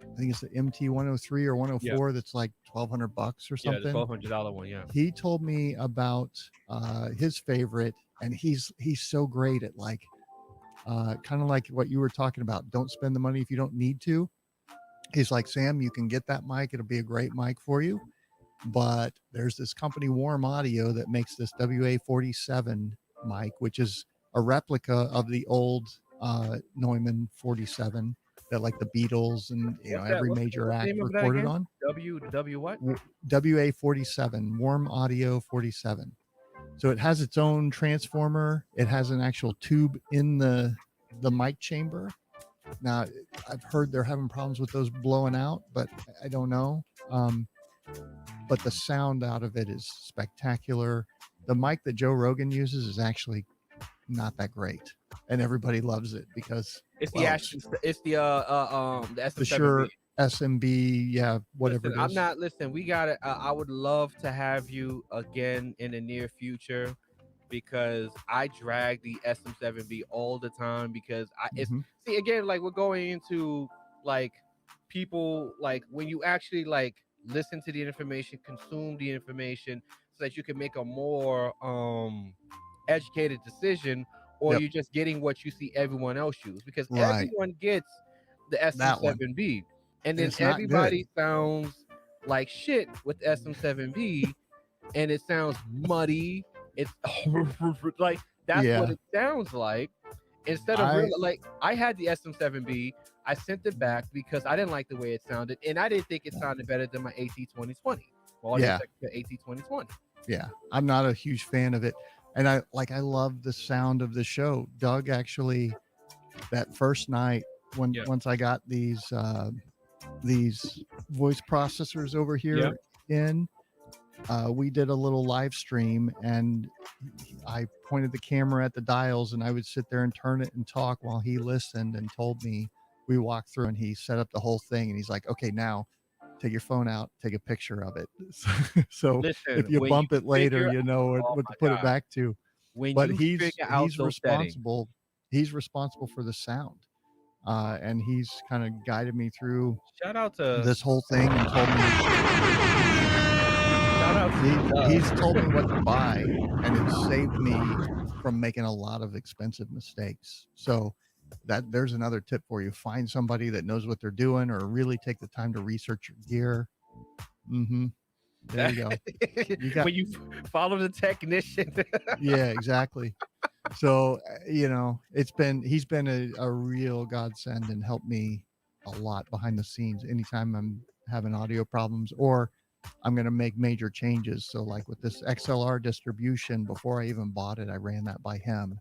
I think it's the MT 103 or 104 that's like $1,200 or Yeah, the something. $1,200 one. Yeah. He told me about his favorite, and he's so great at like kind of like what you were talking about. Don't spend the money if you don't need to. He's like, Sam, you can get that mic. It'll be a great mic for you. But there's this company, Warm Audio, that makes this WA47 mic, which is a replica of the old Neumann 47 that like the Beatles and every major act recorded on. W what? WA47, Warm Audio 47. So it has its own transformer. It has an actual tube in the mic chamber. Now, I've heard they're having problems with those blowing out, but I don't know. But the sound out of it is spectacular. The mic that Joe Rogan uses is actually not that great, and everybody loves it because It's the the Shure SMB, yeah, whatever Listen, it I'm is. not. Listen, we got it. I would love to have you again in the near future because I drag the SM7B all the time because it's see again like we're going into like people like when you actually like listen to the information, consume the information so that you can make a more educated decision, or you're just getting what you see everyone else use because everyone gets the SM7B. And then everybody sounds like shit with SM7B, and it sounds muddy. It's like that's what it sounds like. Instead of like I had the SM7B, I sent it back because I didn't like the way it sounded, and I didn't think it sounded better than my AT2020. Well, the AT2020. Yeah, I'm not a huge fan of it, and I love the sound of the show. Doug actually, that first night once I got these voice processors over here in, we did a little live stream, and I pointed the camera at the dials, and I would sit there and turn it and talk while he listened and told me. We walked through, and he set up the whole thing, and he's like, okay, now take your phone out, take a picture of it. So listen, if you bump it later, you know what to put it back to. But he's responsible. He's responsible for the sound. And he's kind of guided me through shout out to this whole thing and told me he's told me what to buy, and it saved me from making a lot of expensive mistakes. So that there's another tip for you. Find somebody that knows what they're doing, or really take the time to research your gear. There you go. When you follow the technician. Yeah, exactly. So, he's been a real godsend and helped me a lot behind the scenes. Anytime I'm having audio problems or I'm going to make major changes. So like with this XLR distribution, before I even bought it, I ran that by him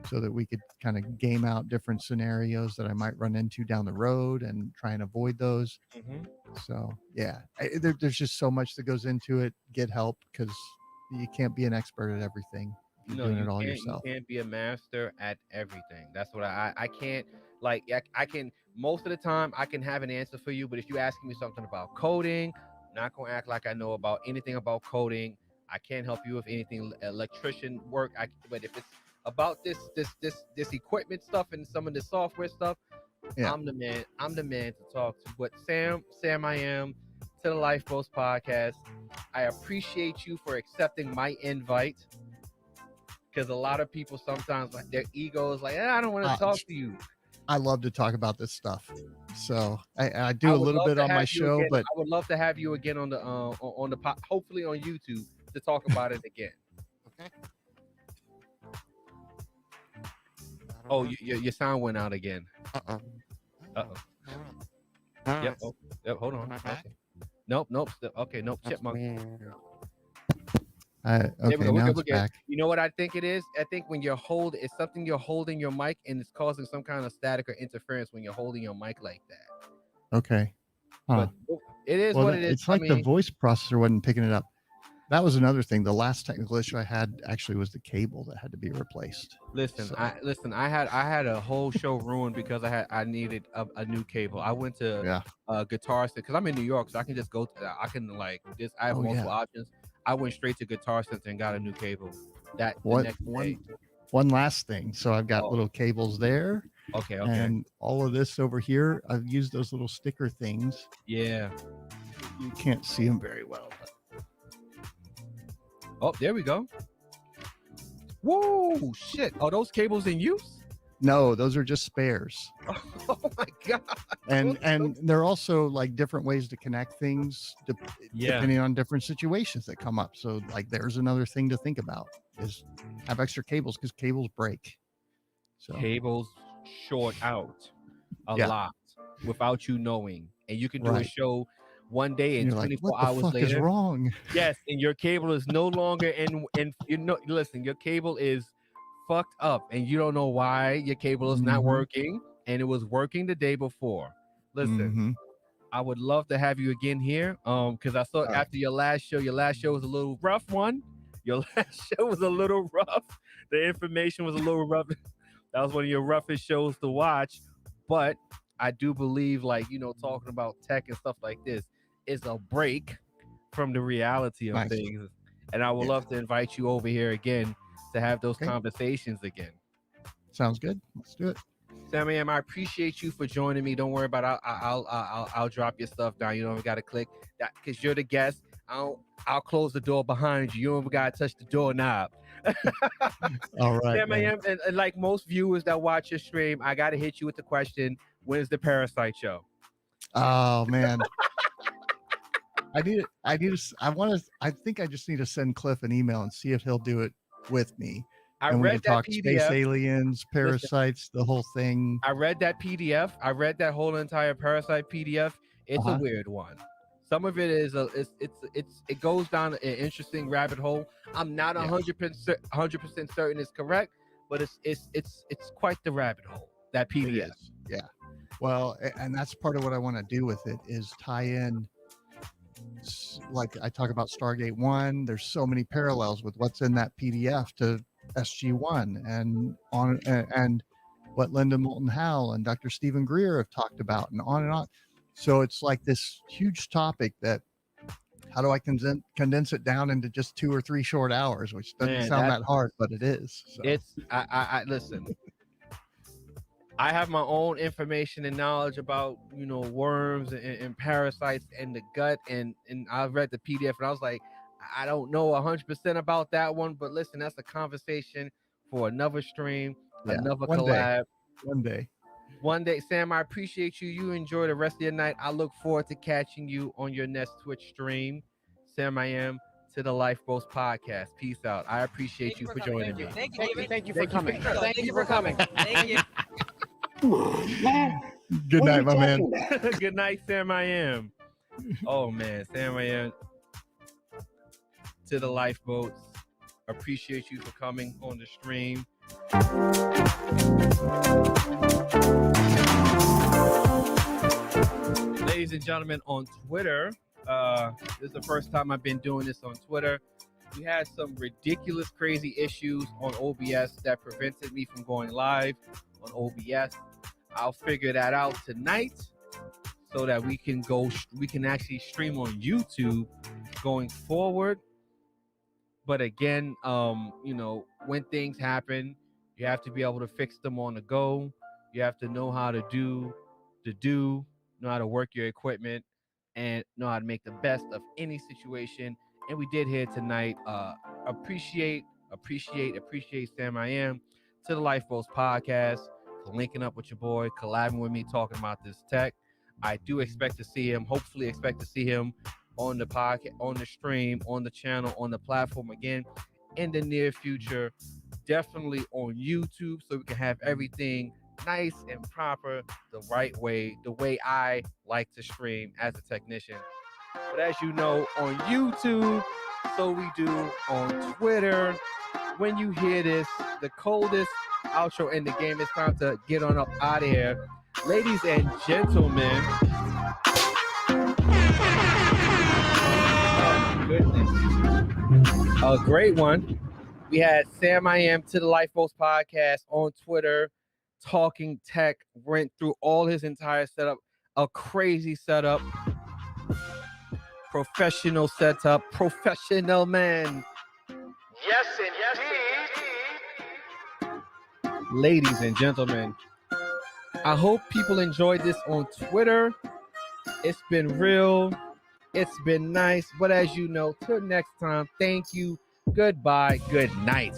so that we could kind of game out different scenarios that I might run into down the road and try and avoid those. So yeah, there's just so much that goes into it. Get help, because you can't be an expert at everything. You're doing it all yourself. You can't be a master at everything. That's what I can't, like, I can, most of the time I can have an answer for you, but if you asking me something about coding, I'm not going to act like I know about anything about coding. I can't help you with anything electrician work. But if it's about this equipment stuff and some of the software stuff, I'm the man to talk to. But Sam, I am to the Lifeboats podcast. I appreciate you for accepting my invite, because a lot of people sometimes, like, their ego is like, I don't want to talk to you. I love to talk about this stuff, so I do a little bit on my show. But I would love to have you again on the hopefully on YouTube to talk about it again. Okay. Oh, your sound went out again. Uh-oh. Yep. Oh, yep. Hold on. Okay. Nope. Okay, nope. That's Chipmunk. weird. There we Okay, go. We're now good. it's We're good. back. You know what I think it is? I think when it's something you're holding your mic and it's causing some kind of static or interference when you're holding your mic like that. Okay. Huh. But it is Well, what it is. it's I like the mean, voice processor wasn't picking it up. That was another thing. The last technical issue I had actually was the cable that had to be replaced. listen, So- I had a whole show ruined because I needed a new cable. I went to Yeah. Guitar Center because I'm in New York, so I can just go. I can like this. I have Oh, multiple yeah. options. I went straight to Guitar Center and got a new cable. The What next day. one last thing. So I've got Oh. little cables there, Okay. and all of this over here. I've used those little sticker things. Yeah. You can't see them very well. But Oh, there we go. Whoa, shit. Are those cables in use? no, those are just spares. Oh my god. And they're also like different ways to connect things Yeah. depending on different situations that come up. So like there's another thing to think about is have extra cables because cables break. So Cables short out a Yeah. lot without you knowing. And you can do a Right. show one day and you're like, 24 what the hours fuck is later. wrong? Yes, and your cable is no longer in you know listen, your cable is fucked up and you don't know why your cable is not Mhm. working and it was working the day before. Listen, Mhm. I would love to have you again here. Because I thought All right. after your last show was a little rough one. Your last show was a little rough. The information was a little rough. That was one of your roughest shows to watch. But I do believe, like, talking about tech and stuff like this is a break from the reality of Nice. things. And I would Yeah. love to invite you over here again to have those Okay. conversations again. Sounds good. Let's do it. Sammy M, I appreciate you for joining me. Don't worry about it. I'll drop your stuff down. You don't even got to click that because you're the guest. I'll close the door behind you. You don't even got to touch the doorknob. All right. Sammy man. M, and like most viewers that watch your stream, I got to hit you with the question: when's the Parasite show? Oh man. I think I just need to send Cliff an email and see if he'll do it with me. I And we read can that talk PDF. space aliens, parasites, the whole thing. I read that PDF. I read that whole entire Parasite PDF. It's a weird one. Some of it is it goes down an interesting rabbit hole. I'm not 100% certain it's correct, but it's quite the rabbit hole. That It PDF. is. Yeah. Well, and that's part of what I want to do with it is tie in. Like I talk about Stargate 1, there's so many parallels with what's in that PDF to SG1 and what Linda Moulton Howe and Dr. Stephen Greer have talked about and on and on. So it's like this huge topic that how do I condense it down into just 2 or 3 short hours, which doesn't sound that hard, but it is. So. It's I listen. I have my own information and knowledge about worms and parasites and the gut, and I read the PDF and I was like, I don't know 100% about that one, but listen, that's a conversation for another stream, another collab. One day, Sam. I appreciate you. You enjoy the rest of your night. I look forward to catching you on your next Twitch stream. Sam, I am to the Lifeboats podcast. Peace out. I appreciate you for joining me. Thank you for coming. Thank you for coming. Thank you. Come on, man. Good What are night, you my man. talking about? Good night, Sam. I am. Oh man, Sam, I am to the Lifeboats. Appreciate you for coming on the stream. Ladies and gentlemen, on Twitter, this is the first time I've been doing this on Twitter. We had some ridiculous, crazy issues on OBS that prevented me from going live on OBS. I'll figure that out tonight so that we can actually stream on YouTube going forward. But again, when things happen, you have to be able to fix them on the go. You have to know how to know how to work your equipment, and know how to make the best of any situation. And we did here tonight. Appreciate Sam I Am to the Lifeboats podcast for linking up with your boy, collabing with me, talking about this tech. I do expect to see him. Hopefully, expect to see him on the podcast, on the stream, on the channel, on the platform again in the near future. Definitely on YouTube, so we can have everything nice and proper, the right way, the way I like to stream as a technician. But as you know, on YouTube, so we do on Twitter. When you hear this, the coldest outro in the game, it's time to get on up out of here. Ladies and gentlemen, oh goodness, a great one. We had Sam I Am to the Lifeboats podcast on Twitter, talking tech, went through all his entire setup, a crazy setup, professional setup, professional man. Yes, indeed. Ladies and gentlemen, I hope people enjoyed this on Twitter. It's been real. It's been nice. But as you know, till next time, thank you. Goodbye. Good night.